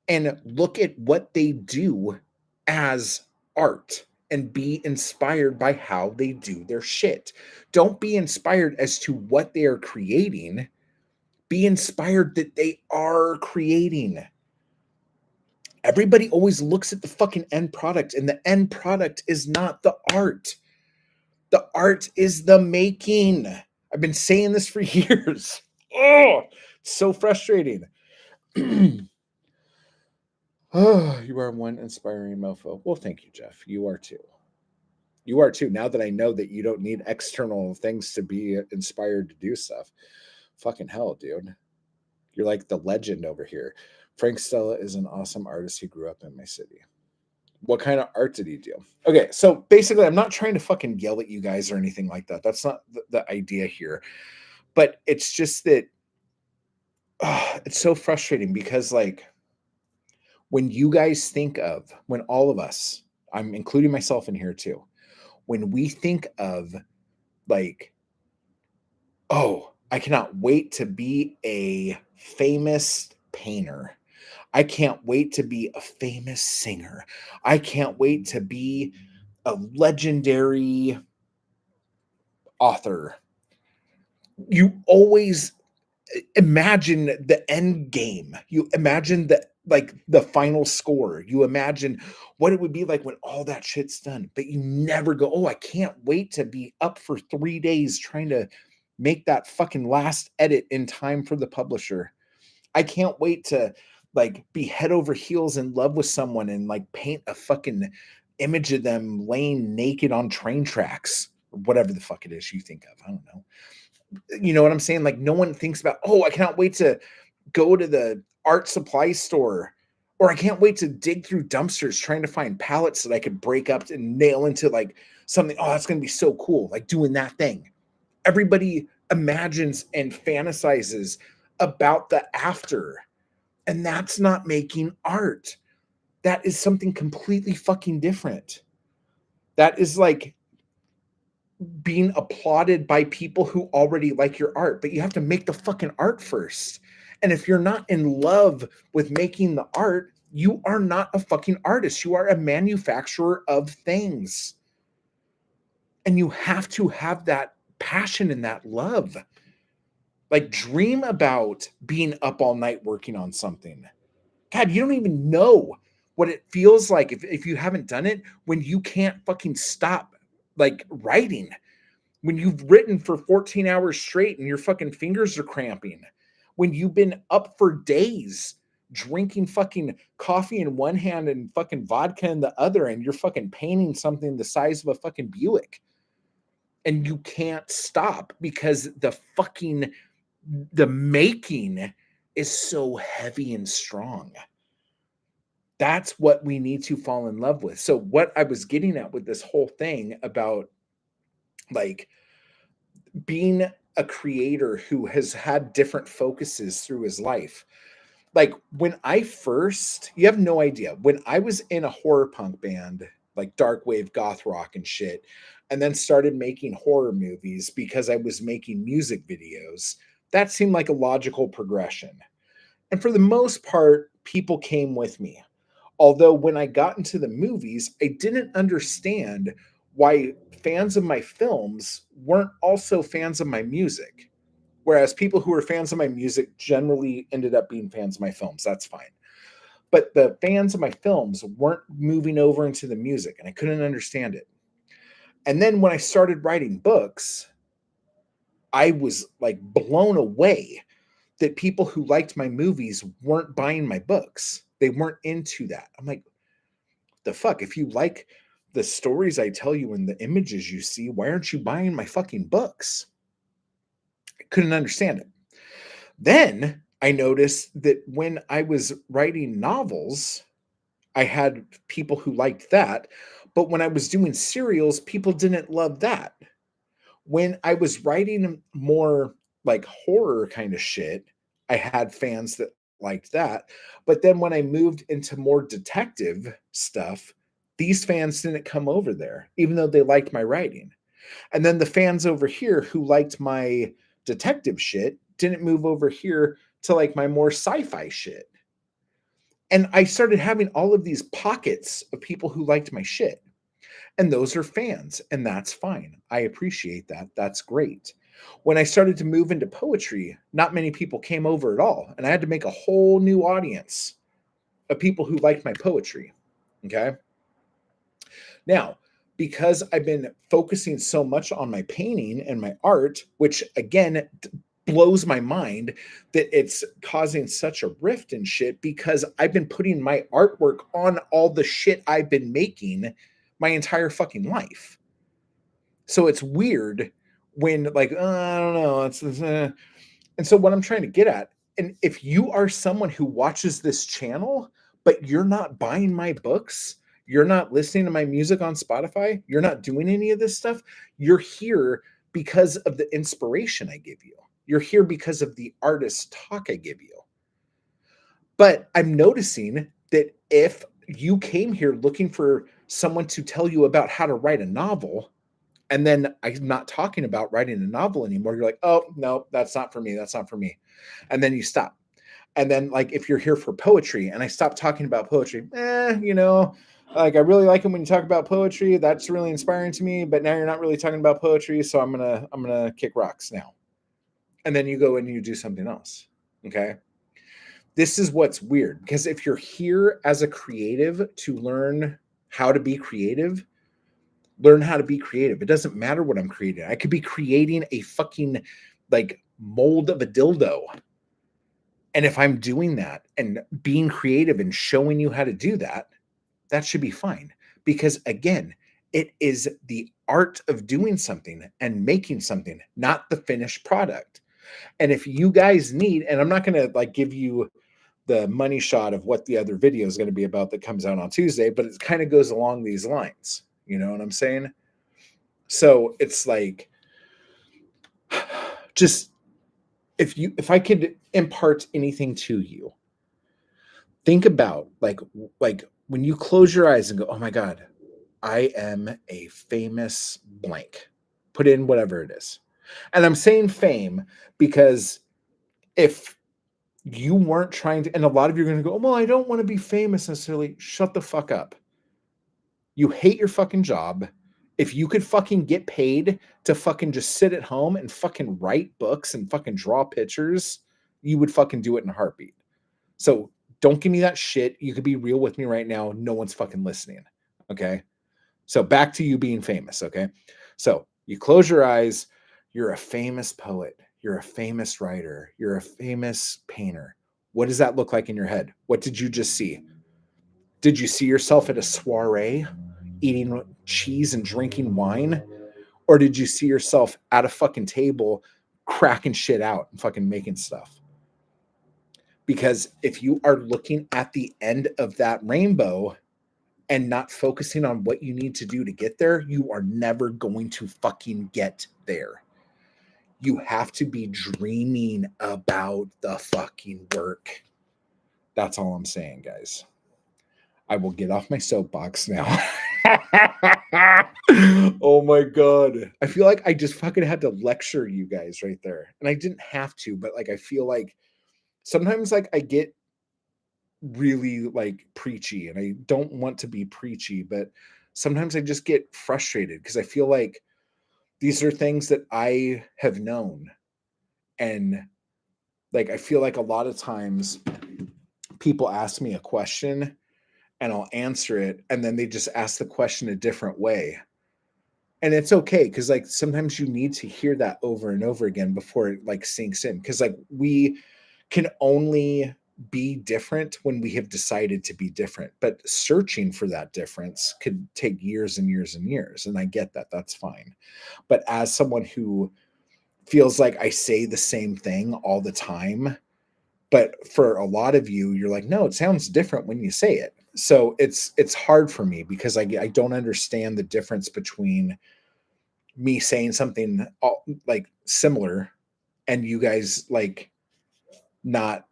And look at what they do as art and be inspired by how they do their shit. Don't be inspired as to what they are creating. Be inspired that they are creating. Everybody always looks at the fucking end product, and the end product is not the art. The art is the making. I've been saying this for years. Oh, it's so frustrating. Oh, you are one inspiring mofo. Well, thank you, Jeff. You are too. You are too. Now that I know that you don't need external things to be inspired to do stuff. Fucking hell, dude. You're like the legend over here. Frank Stella is an awesome artist who grew up in my city. What kind of art did he do? Okay, so basically, I'm not trying to fucking yell at you guys or anything like that. That's not the idea here. But it's just that it's so frustrating because, like, when you guys think of, when all of us, I'm including myself in here too, when we think of, like, oh, I cannot wait to be a famous painter. I can't wait to be a famous singer. I can't wait to be a legendary author. You always imagine the end game. You imagine the final score. You imagine what it would be like when all that shit's done. But you never go, "Oh, I can't wait to be up for 3 days trying to make that fucking last edit in time for the publisher. I can't wait to like be head over heels in love with someone and like paint a fucking image of them laying naked on train tracks or whatever the fuck it is you think of. I don't know. You know what I'm saying? Like no one thinks about, oh, I cannot wait to go to the art supply store, or I can't wait to dig through dumpsters trying to find pallets that I could break up and nail into like something. Oh, that's going to be so cool. Like doing that thing. Everybody imagines and fantasizes about the after, and that's not making art. That is something completely fucking different. That is like being applauded by people who already like your art, but you have to make the fucking art first. And if you're not in love with making the art, you are not a fucking artist. You are a manufacturer of things. And you have to have that passion and that love. Like dream about being up all night working on something. God, you don't even know what it feels like if you haven't done it when you can't fucking stop like writing. When you've written for 14 hours straight and your fucking fingers are cramping. When you've been up for days drinking fucking coffee in one hand and fucking vodka in the other, and you're fucking painting something the size of a fucking Buick. And you can't stop because the making is so heavy and strong. That's what we need to fall in love with. So what I was getting at with this whole thing about like being a creator who has had different focuses through his life. Like when I first, you have no idea, when I was in a horror punk band, like dark wave goth rock and shit, and then started making horror movies because I was making music videos, that seemed like a logical progression. And for the most part, people came with me. Although when I got into the movies, I didn't understand why fans of my films weren't also fans of my music. Whereas people who were fans of my music generally ended up being fans of my films. That's fine. but the fans of my films weren't moving over into the music, and I couldn't understand it. And then when I started writing books, I was like blown away that people who liked my movies weren't buying my books. They weren't into that. I'm like, the fuck? If you like the stories I tell you and the images you see, why aren't you buying my fucking books? I couldn't understand it. Then I noticed that when I was writing novels, I had people who liked that. But when I was doing serials, people didn't love that. When I was writing more like horror kind of shit, I had fans that liked that. But then when I moved into more detective stuff, these fans didn't come over there, even though they liked my writing. And then the fans over here who liked my detective shit didn't move over here to like my more sci-fi shit. And I started having all of these pockets of people who liked my shit. And those are fans, and that's fine. I appreciate that. That's great. When I started to move into poetry, not many people came over at all. And I had to make a whole new audience of people who liked my poetry. Okay. Now, because I've been focusing so much on my painting and my art, which again blows my mind that it's causing such a rift and shit, because I've been putting my artwork on all the shit I've been making my entire fucking life. So it's weird when like, I don't know, and so what I'm trying to get at, and if you are someone who watches this channel, but you're not buying my books, you're not listening to my music on Spotify, you're not doing any of this stuff, you're here because of the inspiration I give you. You're here because of the artist talk I give you. But I'm noticing that if you came here looking for someone to tell you about how to write a novel, and then I'm not talking about writing a novel anymore, you're like, oh, no, that's not for me. That's not for me. And then you stop. And then, like, if you're here for poetry and I stop talking about poetry, like I really like it when you talk about poetry. That's really inspiring to me. But now you're not really talking about poetry, so I'm gonna kick rocks now. And then you go and you do something else. Okay. This is what's weird, because if you're here as a creative to learn how to be creative, learn how to be creative. It doesn't matter what I'm creating. I could be creating a fucking like mold of a dildo. And if I'm doing that and being creative and showing you how to do that, that should be fine. Because again, it is the art of doing something and making something, not the finished product. And if you guys need, and I'm not going to like give you the money shot of what the other video is going to be about that comes out on Tuesday, but it kind of goes along these lines. You know what I'm saying? So it's like, just if I could impart anything to you, think about like when you close your eyes and go, oh my God, I am a famous blank. Put in whatever it is. And I'm saying fame because if you weren't trying to, and a lot of you are going to go, well, I don't want to be famous necessarily. Shut the fuck up. You hate your fucking job. If you could fucking get paid to fucking just sit at home and fucking write books and fucking draw pictures, you would fucking do it in a heartbeat. So don't give me that shit. You could be real with me right now. No one's fucking listening. Okay. So back to you being famous. Okay. So you close your eyes. You're a famous poet. You're a famous writer. You're a famous painter. What does that look like in your head? What did you just see? Did you see yourself at a soiree eating cheese and drinking wine? Or did you see yourself at a fucking table cracking shit out and fucking making stuff? Because if you are looking at the end of that rainbow and not focusing on what you need to do to get there, you are never going to fucking get there. You have to be dreaming about the fucking work. That's all I'm saying, guys. I will get off my soapbox now. Oh my God. I feel like I just fucking had to lecture you guys right there. And I didn't have to, but like I feel like sometimes like I get really like preachy, and I don't want to be preachy, but sometimes I just get frustrated because I feel like these are things that I have known. And like I feel like a lot of times people ask me a question and I'll answer it, and then they just ask the question a different way. And it's okay because like sometimes you need to hear that over and over again before it like sinks in. Because like we can only be different when we have decided to be different. But searching for that difference could take years and years and years. And I get that. That's fine. But as someone who feels like I say the same thing all the time, but for a lot of you, you're like, no, it sounds different when you say it. So it's hard for me because I don't understand the difference between me saying something like similar and you guys like not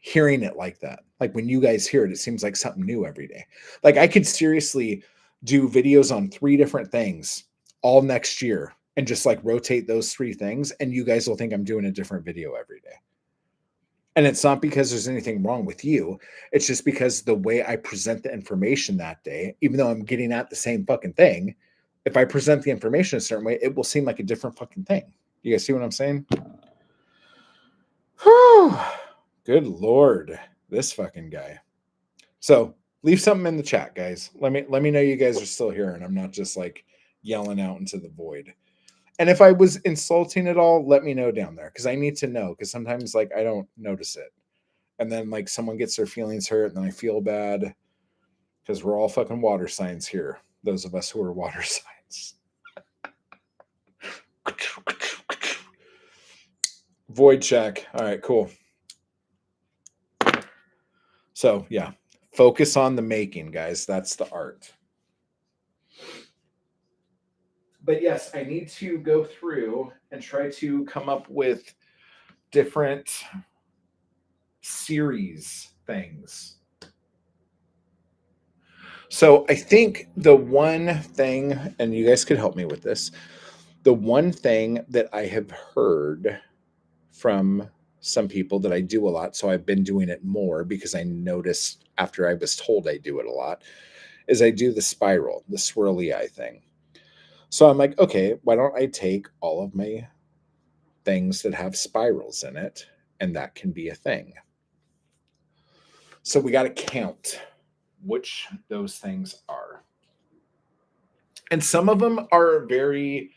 hearing it like that. Like when you guys hear it, it seems like something new every day. Like I could seriously do videos on 3 different things all next year and just like rotate those 3 things and you guys will think I'm doing a different video every day. And it's not because there's anything wrong with you. It's just because the way I present the information that day, even though I'm getting at the same fucking thing, if I present the information a certain way, it will seem like a different fucking thing. You guys see what I'm saying? Whew. Good Lord, this fucking guy. So leave something in the chat, guys. Let me know you guys are still here and I'm not just like yelling out into the void. And if I was insulting at all, let me know down there because I need to know because sometimes like I don't notice it. And then like someone gets their feelings hurt and then I feel bad because we're all fucking water signs here. Those of us who are water signs. Void check. All right, cool. So yeah, focus on the making, guys. That's the art. But yes, I need to go through and try to come up with different series things. So I think the one thing, and you guys could help me with this, the one thing that I have heard from some people that I do a lot, so I've been doing it more because I noticed after I was told I do it a lot, is I do the spiral, the swirly eye thing. So I'm like, okay, why don't I take all of my things that have spirals in it, and that can be a thing. So we got to count which those things are. And some of them are very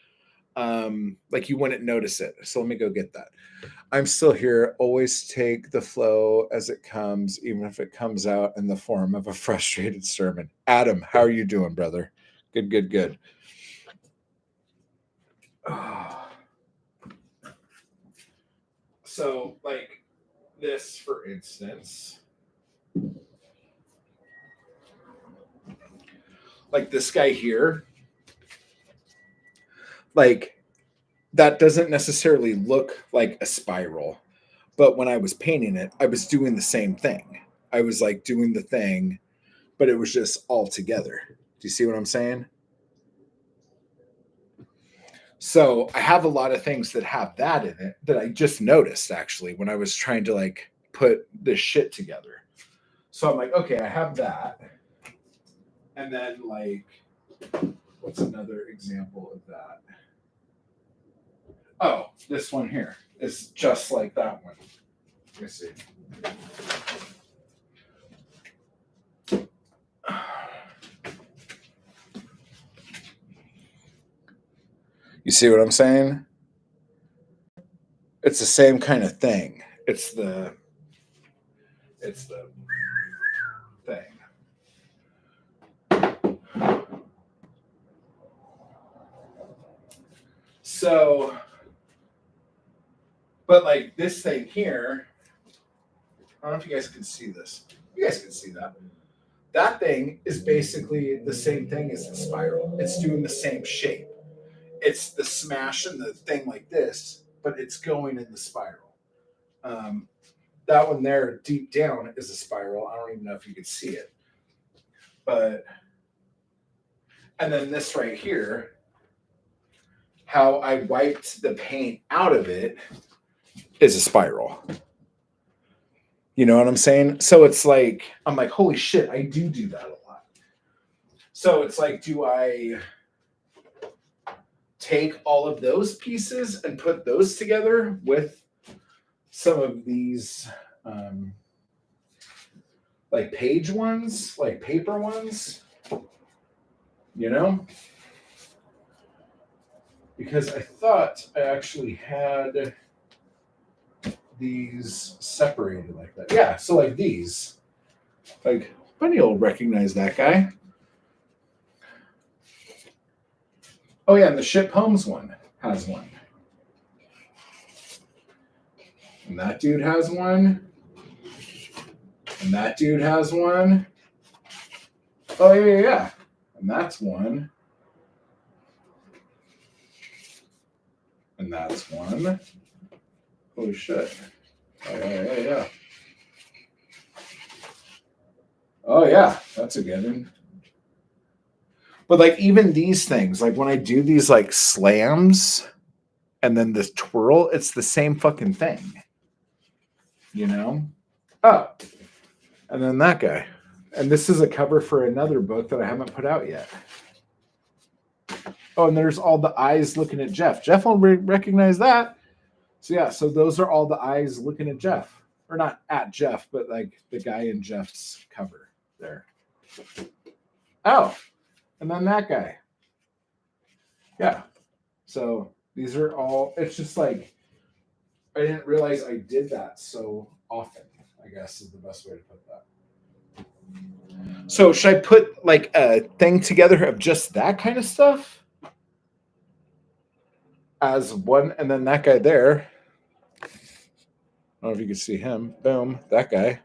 like you wouldn't notice it. So let me go get that. I'm still here. Always take the flow as it comes, even if it comes out in the form of a frustrated sermon. Adam, how are you doing, brother? Good, good, good. So, like this, for instance, like this guy here, like that doesn't necessarily look like a spiral, but when I was painting it, I was doing the same thing. I was like doing the thing, but it was just all together. Do you see what I'm saying? So I have a lot of things that have that in it that I just noticed actually when I was trying to like put this shit together. So I'm like, okay, I have that. And then like, what's another example of that? Oh, this one here is just like that one. Let me see. You see what I'm saying? It's the same kind of thing. It's the thing. So, but like this thing here, I don't know if you guys can see this. You guys can see that. That thing is basically the same thing as the spiral. It's doing the same shape. It's the smash and the thing like this, but it's going in the spiral. That one there, deep down, is a spiral. I don't even know if you can see it. But, and then this right here, how I wiped the paint out of it is a spiral. You know what I'm saying? So it's like, I'm like, holy shit, I do that a lot. So it's like, do I take all of those pieces and put those together with some of these like page ones, like paper ones, you know? Because I thought I actually had these separated like that. Yeah, so like these. Like, Bunny will recognize that guy. Oh, yeah, and the Ship Homes one has one. And that dude has one. And that dude has one. Oh, yeah. And that's one. And that's one. Holy shit. Oh, yeah. Oh, yeah. That's a good one. But like even these things, like when I do these like slams and then this twirl, it's the same fucking thing. You know? Oh. And then that guy. And this is a cover for another book that I haven't put out yet. Oh, and there's all the eyes looking at Jeff. Jeff will recognize that. So yeah, so those are all the eyes looking at Jeff. Or not at Jeff, but like the guy in Jeff's cover there. Oh, and then that guy. Yeah. So these are all, it's just like, I didn't realize I did that so often, I guess is the best way to put that. So should I put like a thing together of just that kind of stuff as one, and then that guy there? I don't know if you can see him. Boom, that guy.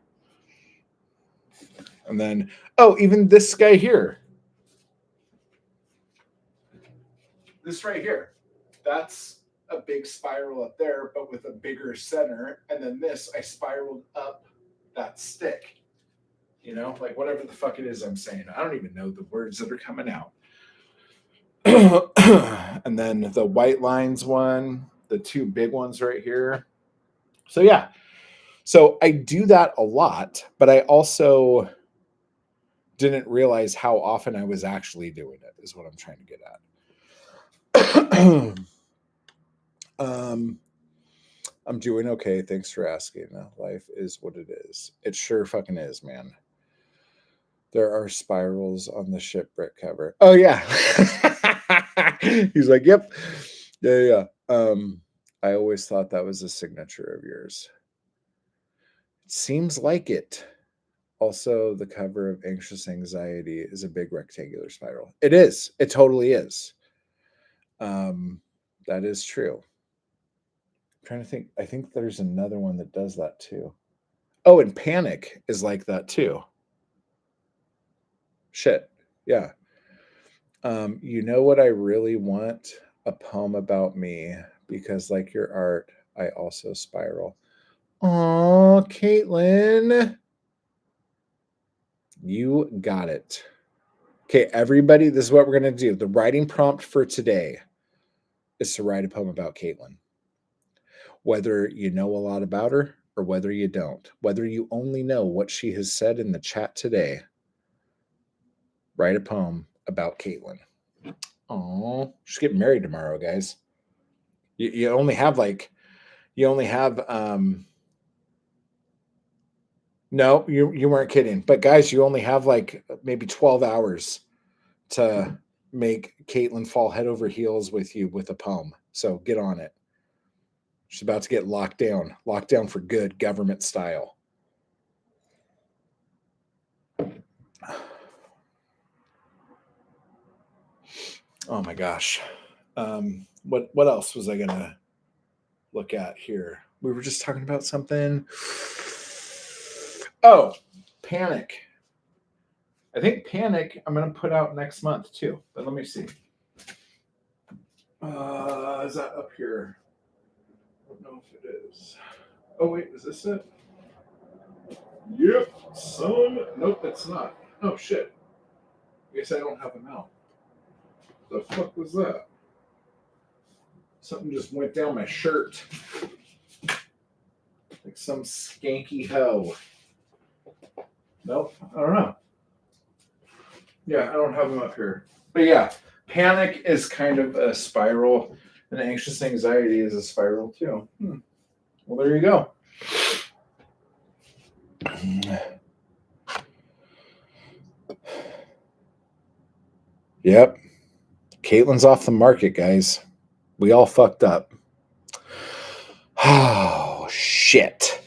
And then, oh, even this guy here. This right here. That's a big spiral up there, but with a bigger center. And then this, I spiraled up that stick. You know, like whatever the fuck it is I'm saying. I don't even know the words that are coming out. And then the white lines one, the two big ones right here. So yeah. So I do that a lot, but I also didn't realize how often I was actually doing it, is what I'm trying to get at. I'm doing okay. Thanks for asking. Life is what it is. It sure fucking is, man. There are spirals on the shipwreck cover. Oh yeah. He's like, yep. Yeah. I always thought that was a signature of yours. It seems like it. Also, the cover of Anxious Anxiety is a big rectangular spiral. It is. It totally is. That is true. I'm trying to think. I think there's another one that does that too. Oh, and Panic is like that too. Shit. Yeah. You know what I really want? A poem about me, because like your art, I also spiral. Oh, Caitlin. You got it. Okay, everybody, this is what we're going to do. The writing prompt for today is to write a poem about Caitlin. Whether you know a lot about her or whether you don't, whether you only know what she has said in the chat today, write a poem about Caitlin. Oh, she's getting married tomorrow, guys. You only have no, you weren't kidding. But guys, you only have like maybe 12 hours to make Caitlin fall head over heels with you with a poem. So get on it. She's about to get locked down for good, government style. Oh my gosh. What else was I gonna look at here? We were just talking about something. Oh, Panic. I think Panic I'm gonna put out next month too, but let me see. Is that up here? I don't know if it is. Oh wait, is this it? Yep, son. Nope, it's not. Oh shit. I guess I don't have them out. The fuck was that? Something just went down my shirt. Like some skanky hoe. Nope, I don't know. Yeah, I don't have them up here. But yeah, Panic is kind of a spiral, and Anxious Anxiety is a spiral too. Well, there you go. Yep. Caitlin's off the market, guys. We all fucked up. Oh, shit.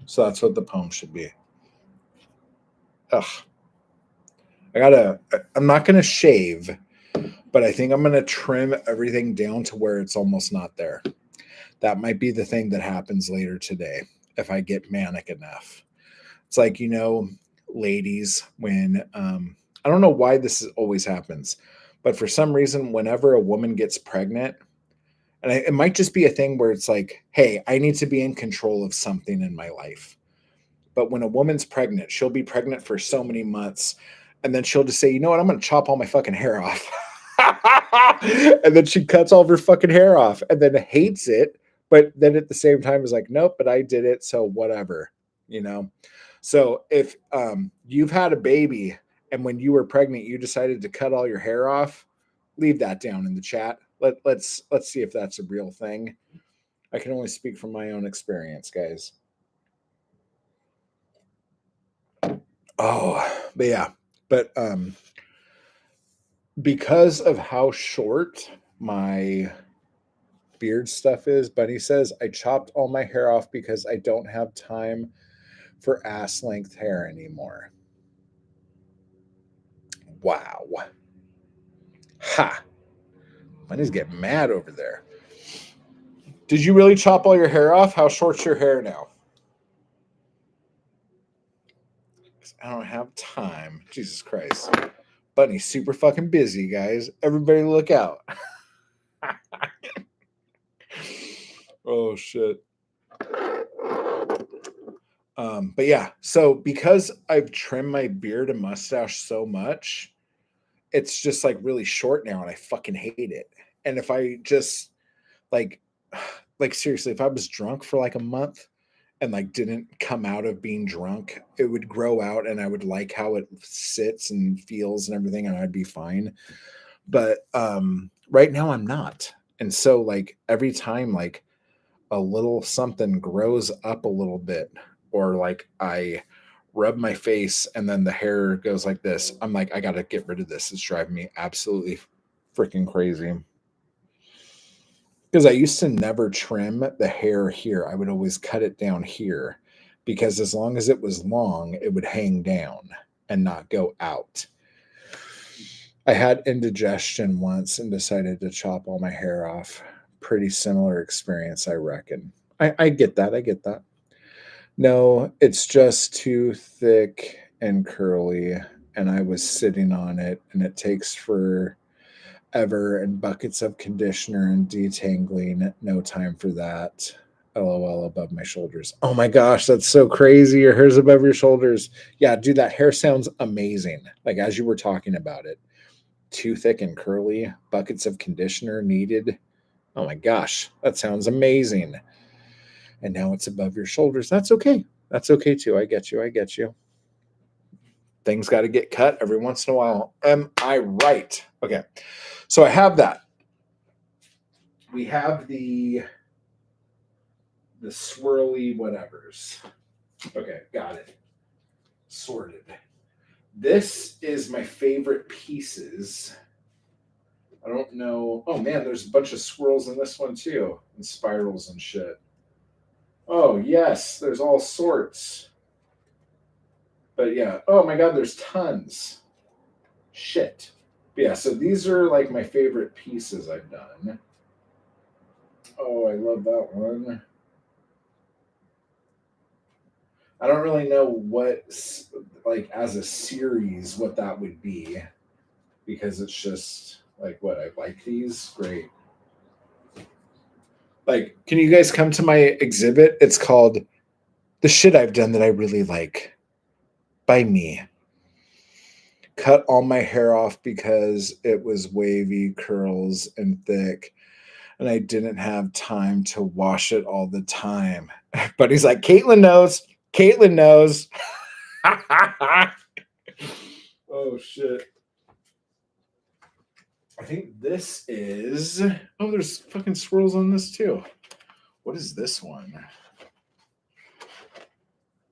So that's what the poem should be. Ugh. I'm not going to shave, but I think I'm going to trim everything down to where it's almost not there. That might be the thing that happens later today if I get manic enough. It's like, ladies, when I don't know why always happens, but for some reason, whenever a woman gets pregnant, and it might just be a thing where it's like, hey, I need to be in control of something in my life. But when a woman's pregnant, she'll be pregnant for so many months, and then she'll just say, you know what, I'm going to chop all my fucking hair off. And then she cuts all of her fucking hair off and then hates it. But then at the same time is like, nope, but I did it. So whatever, you know? So if you've had a baby and when you were pregnant, you decided to cut all your hair off, leave that down in the chat. Let's see if that's a real thing. I can only speak from my own experience, guys. Oh, but yeah. But because of how short my beard stuff is, Bunny says, I chopped all my hair off because I don't have time for ass length hair anymore. Wow. Ha. Bunny's getting mad over there. Did you really chop all your hair off? How short's your hair now? I don't have time. Jesus Christ. Bunny's super fucking busy, guys. Everybody look out. Oh, shit. But yeah, so because I've trimmed my beard and mustache so much, it's just like really short now and I fucking hate it. And if I just like like seriously, if I was drunk for like a month and like didn't come out of being drunk, it would grow out and I would like how it sits and feels and everything and I'd be fine. But right now I'm not. And so like every time like a little something grows up a little bit or like I rub my face and then the hair goes like this, I'm like, I got to get rid of this. It's driving me absolutely freaking crazy. Because I used to never trim the hair here. I would always cut it down here because as long as it was long, it would hang down and not go out. I had indigestion once and decided to chop all my hair off. Pretty similar experience, I reckon. I get that. I get that. No, it's just too thick and curly, and I was sitting on it, and it takes forever and buckets of conditioner and detangling. No time for that. LOL above my shoulders. Oh my gosh, that's so crazy. Your hair's above your shoulders. Yeah, dude, that hair sounds amazing. Like as you were talking about it, too thick and curly, buckets of conditioner needed. Oh my gosh, that sounds amazing. And now it's above your shoulders. That's okay. That's okay too. I get you. I get you. Things got to get cut every once in a while. Am I right? Okay. So I have that. We have the swirly whatevers. Okay, got it. Sorted. This is my favorite pieces. I don't know. Oh man, there's a bunch of swirls in this one too, and spirals and shit. Oh yes, there's all sorts. But yeah, oh my god, there's tons. Shit. But yeah, so these are like my favorite pieces I've done. Oh, I love that one. I don't really know what, like, as a series, what that would be because it's just like what I like these. Great. Like, can you guys come to my exhibit? It's called The Shit I've Done That I Really Like by me. Cut all my hair off because it was wavy, curls, and thick. And I didn't have time to wash it all the time. But he's like, Caitlin knows. Caitlin knows. Oh, shit. I think this is. Oh, there's fucking swirls on this too. What is this one?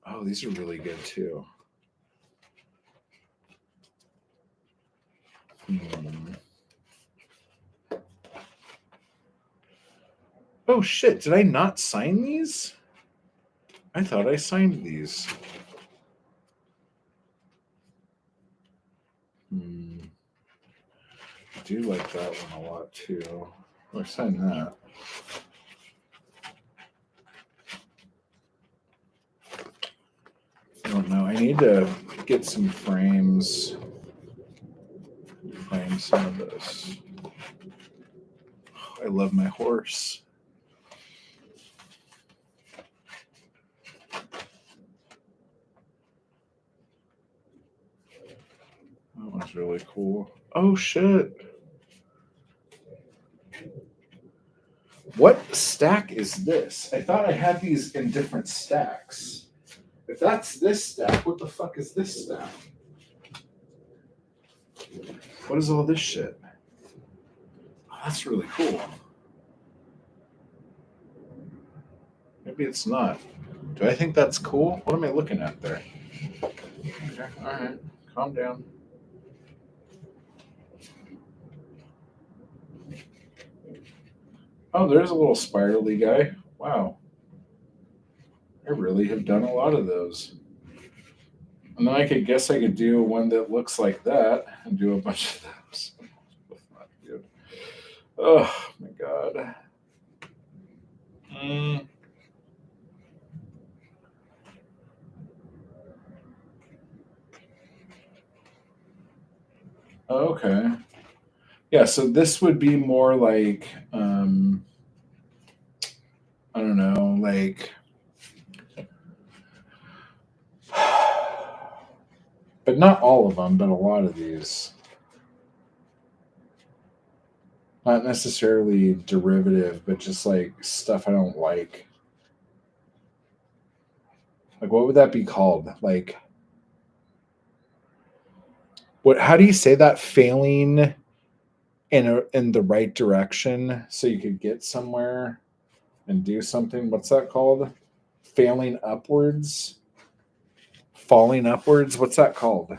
Oh, these are really good too. Hmm. Oh shit, did I not sign these? I thought I signed these. I do like that one a lot too. I signed that. I don't know. I need to get some frames. Frame some of this. I love my horse. That one's really cool. Oh shit. What stack is this? I thought I had these in different stacks. If that's this stack, what the fuck is this stack? What is all this shit? Oh, that's really cool. Maybe it's not. Do I think that's cool? What am I looking at there? Okay, all right. Calm down. Oh, there's a little spirally guy. Wow. I really have done a lot of those. And then I could guess I could do one that looks like that and do a bunch of those. Oh my god. Mm. Okay. Yeah, so this would be more like I don't know, like but not all of them, but a lot of these. Not necessarily derivative, but just like stuff I don't like. Like what would that be called? Like what how do you say that failing in the right direction so you could get somewhere and do something? What's that called? Failing upwards? Falling upwards? What's that called?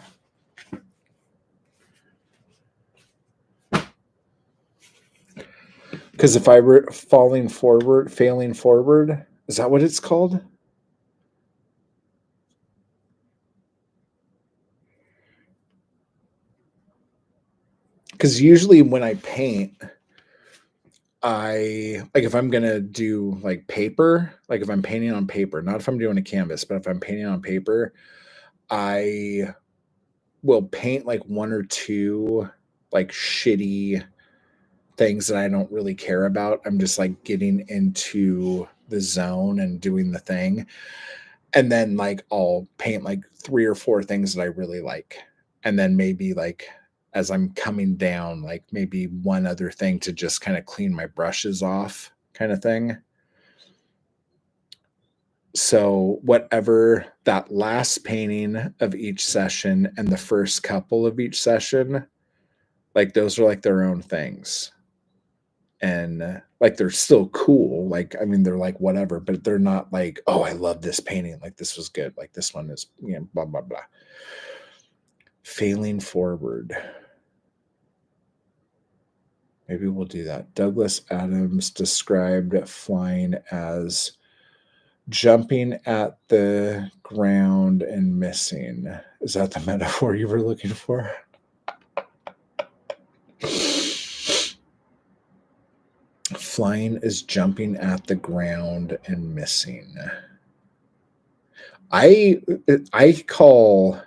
Because if I were falling forward, failing forward, is that what it's called? Because usually when I paint, I like if I'm gonna do like paper, like if I'm painting on paper, not if I'm doing a canvas, but if I'm painting on paper, I will paint like one or two like shitty things that I don't really care about. I'm just like getting into the zone and doing the thing. And then like I'll paint like three or four things that I really like. And then maybe like as I'm coming down, like maybe one other thing to just kind of clean my brushes off, kind of thing. So, whatever that last painting of each session and the first couple of each session, like those are like their own things. And like they're still cool. Like, I mean, they're like whatever, but they're not like, oh, I love this painting. Like, this was good. Like, this one is, you know, blah, blah, blah. Failing forward. Maybe we'll do that. Douglas Adams described flying as jumping at the ground and missing. Is that the metaphor you were looking for? Flying is jumping at the ground and missing. I I call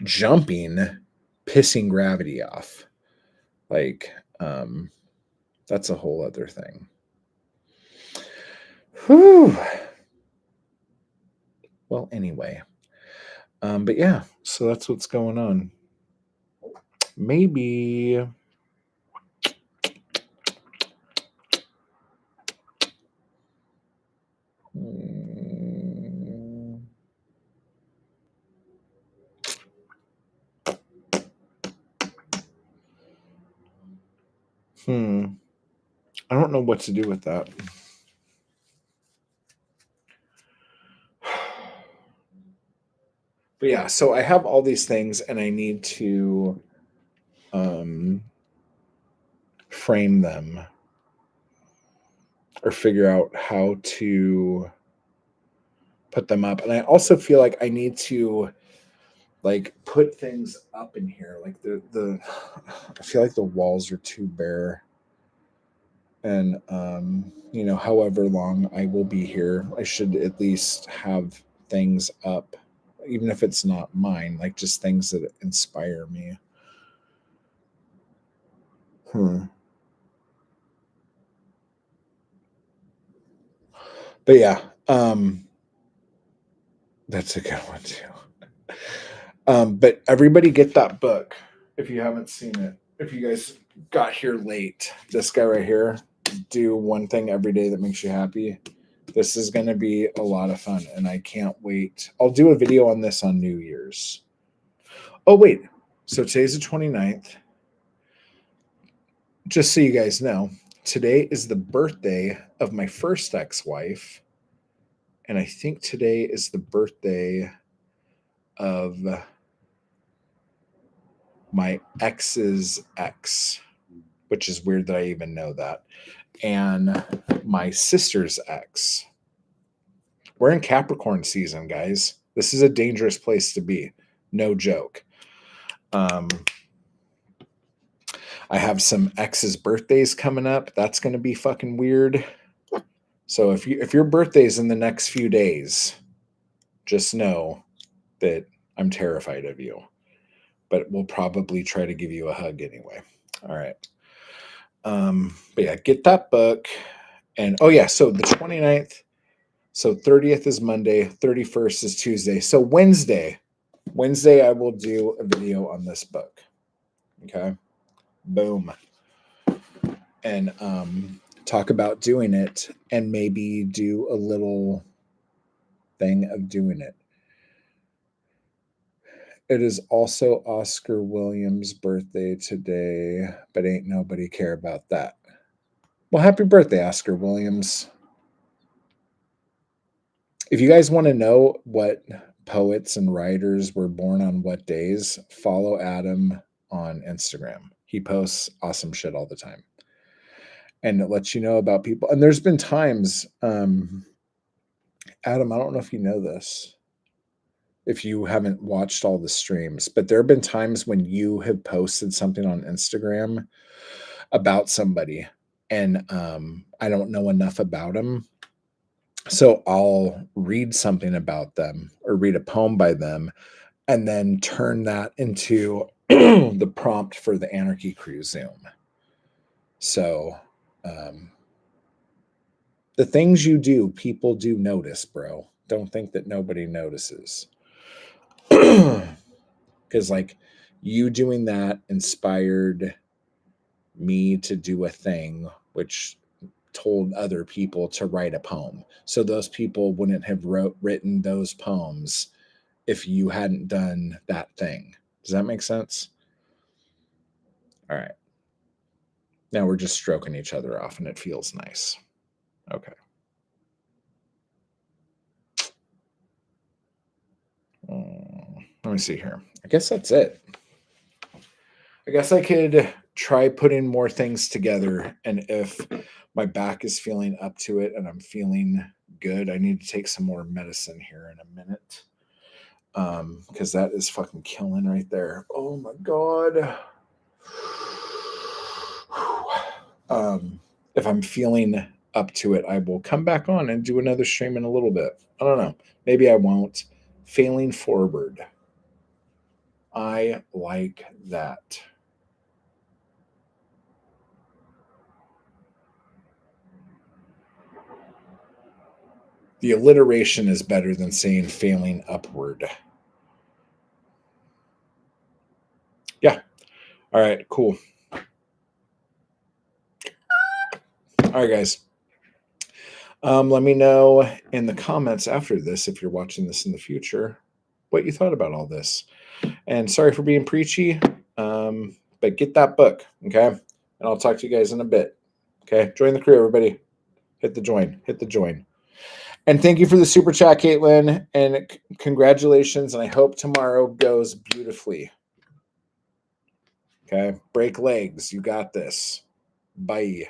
jumping pissing gravity off. Like that's a whole other thing. Whew. Well, anyway. But yeah, so that's what's going on. Maybe mm, I don't know what to do with that. But yeah, so I have all these things and I need to frame them or figure out how to put them up. And I also feel like I need to like put things up in here. Like the I feel like the walls are too bare. And you know, however long I will be here, I should at least have things up, even if it's not mine, like just things that inspire me. But yeah, that's a good one too. But everybody get that book if you haven't seen it. If you guys got here late, this guy right here, Do One Thing Every Day That Makes You Happy. This is going to be a lot of fun, and I can't wait. I'll do a video on this on New Year's. Oh, wait. So today's the 29th. Just so you guys know, today is the birthday of my first ex-wife, and I think today is the birthday of my ex's ex, which is weird that I even know that, and my sister's ex. We're in Capricorn season, guys. This is a dangerous place to be. No joke. I have some ex's birthdays coming up. That's going to be fucking weird. So if your birthday's in the next few days, just know that I'm terrified of you. But we'll probably try to give you a hug anyway. All right. But yeah, get that book. And oh yeah, so the 29th, so 30th is Monday, 31st is Tuesday. So Wednesday I will do a video on this book. Okay. Boom. And talk about doing it and maybe do a little thing of doing it. It is also Oscar Williams' birthday today, but ain't nobody care about that. Well, happy birthday, Oscar Williams. If you guys want to know what poets and writers were born on what days, follow Adam on Instagram. He posts awesome shit all the time. And it lets you know about people. And there's been times, Adam, I don't know if you know this, if you haven't watched all the streams, but there have been times when you have posted something on Instagram about somebody and I don't know enough about them. So I'll read something about them or read a poem by them and then turn that into the prompt for the Anarchy Crew Zoom. So the things you do, people do notice, bro. Don't think that nobody notices. Because like you doing that inspired me to do a thing which told other people to write a poem. So those people wouldn't have written those poems if you hadn't done that thing. Does that make sense? All right. Now we're just stroking each other off and it feels nice. Okay. Let me see here. I guess that's it. I guess I could try putting more things together. And if my back is feeling up to it and I'm feeling good, I need to take some more medicine here in a minute. Because that is fucking killing right there. Oh my God. If I'm feeling up to it, I will come back on and do another stream in a little bit. I don't know. Maybe I won't. Failing forward. I like that. The alliteration is better than saying failing upward. Yeah. All right, cool. All right, guys. Let me know in the comments after this, if you're watching this in the future, what you thought about all this. And sorry for being preachy, but get that book, okay? And I'll talk to you guys in a bit. Okay, join the crew, everybody. Hit the join. Hit the join. And thank you for the super chat, Caitlin. And congratulations. And I hope tomorrow goes beautifully. Okay. Break legs. You got this. Bye.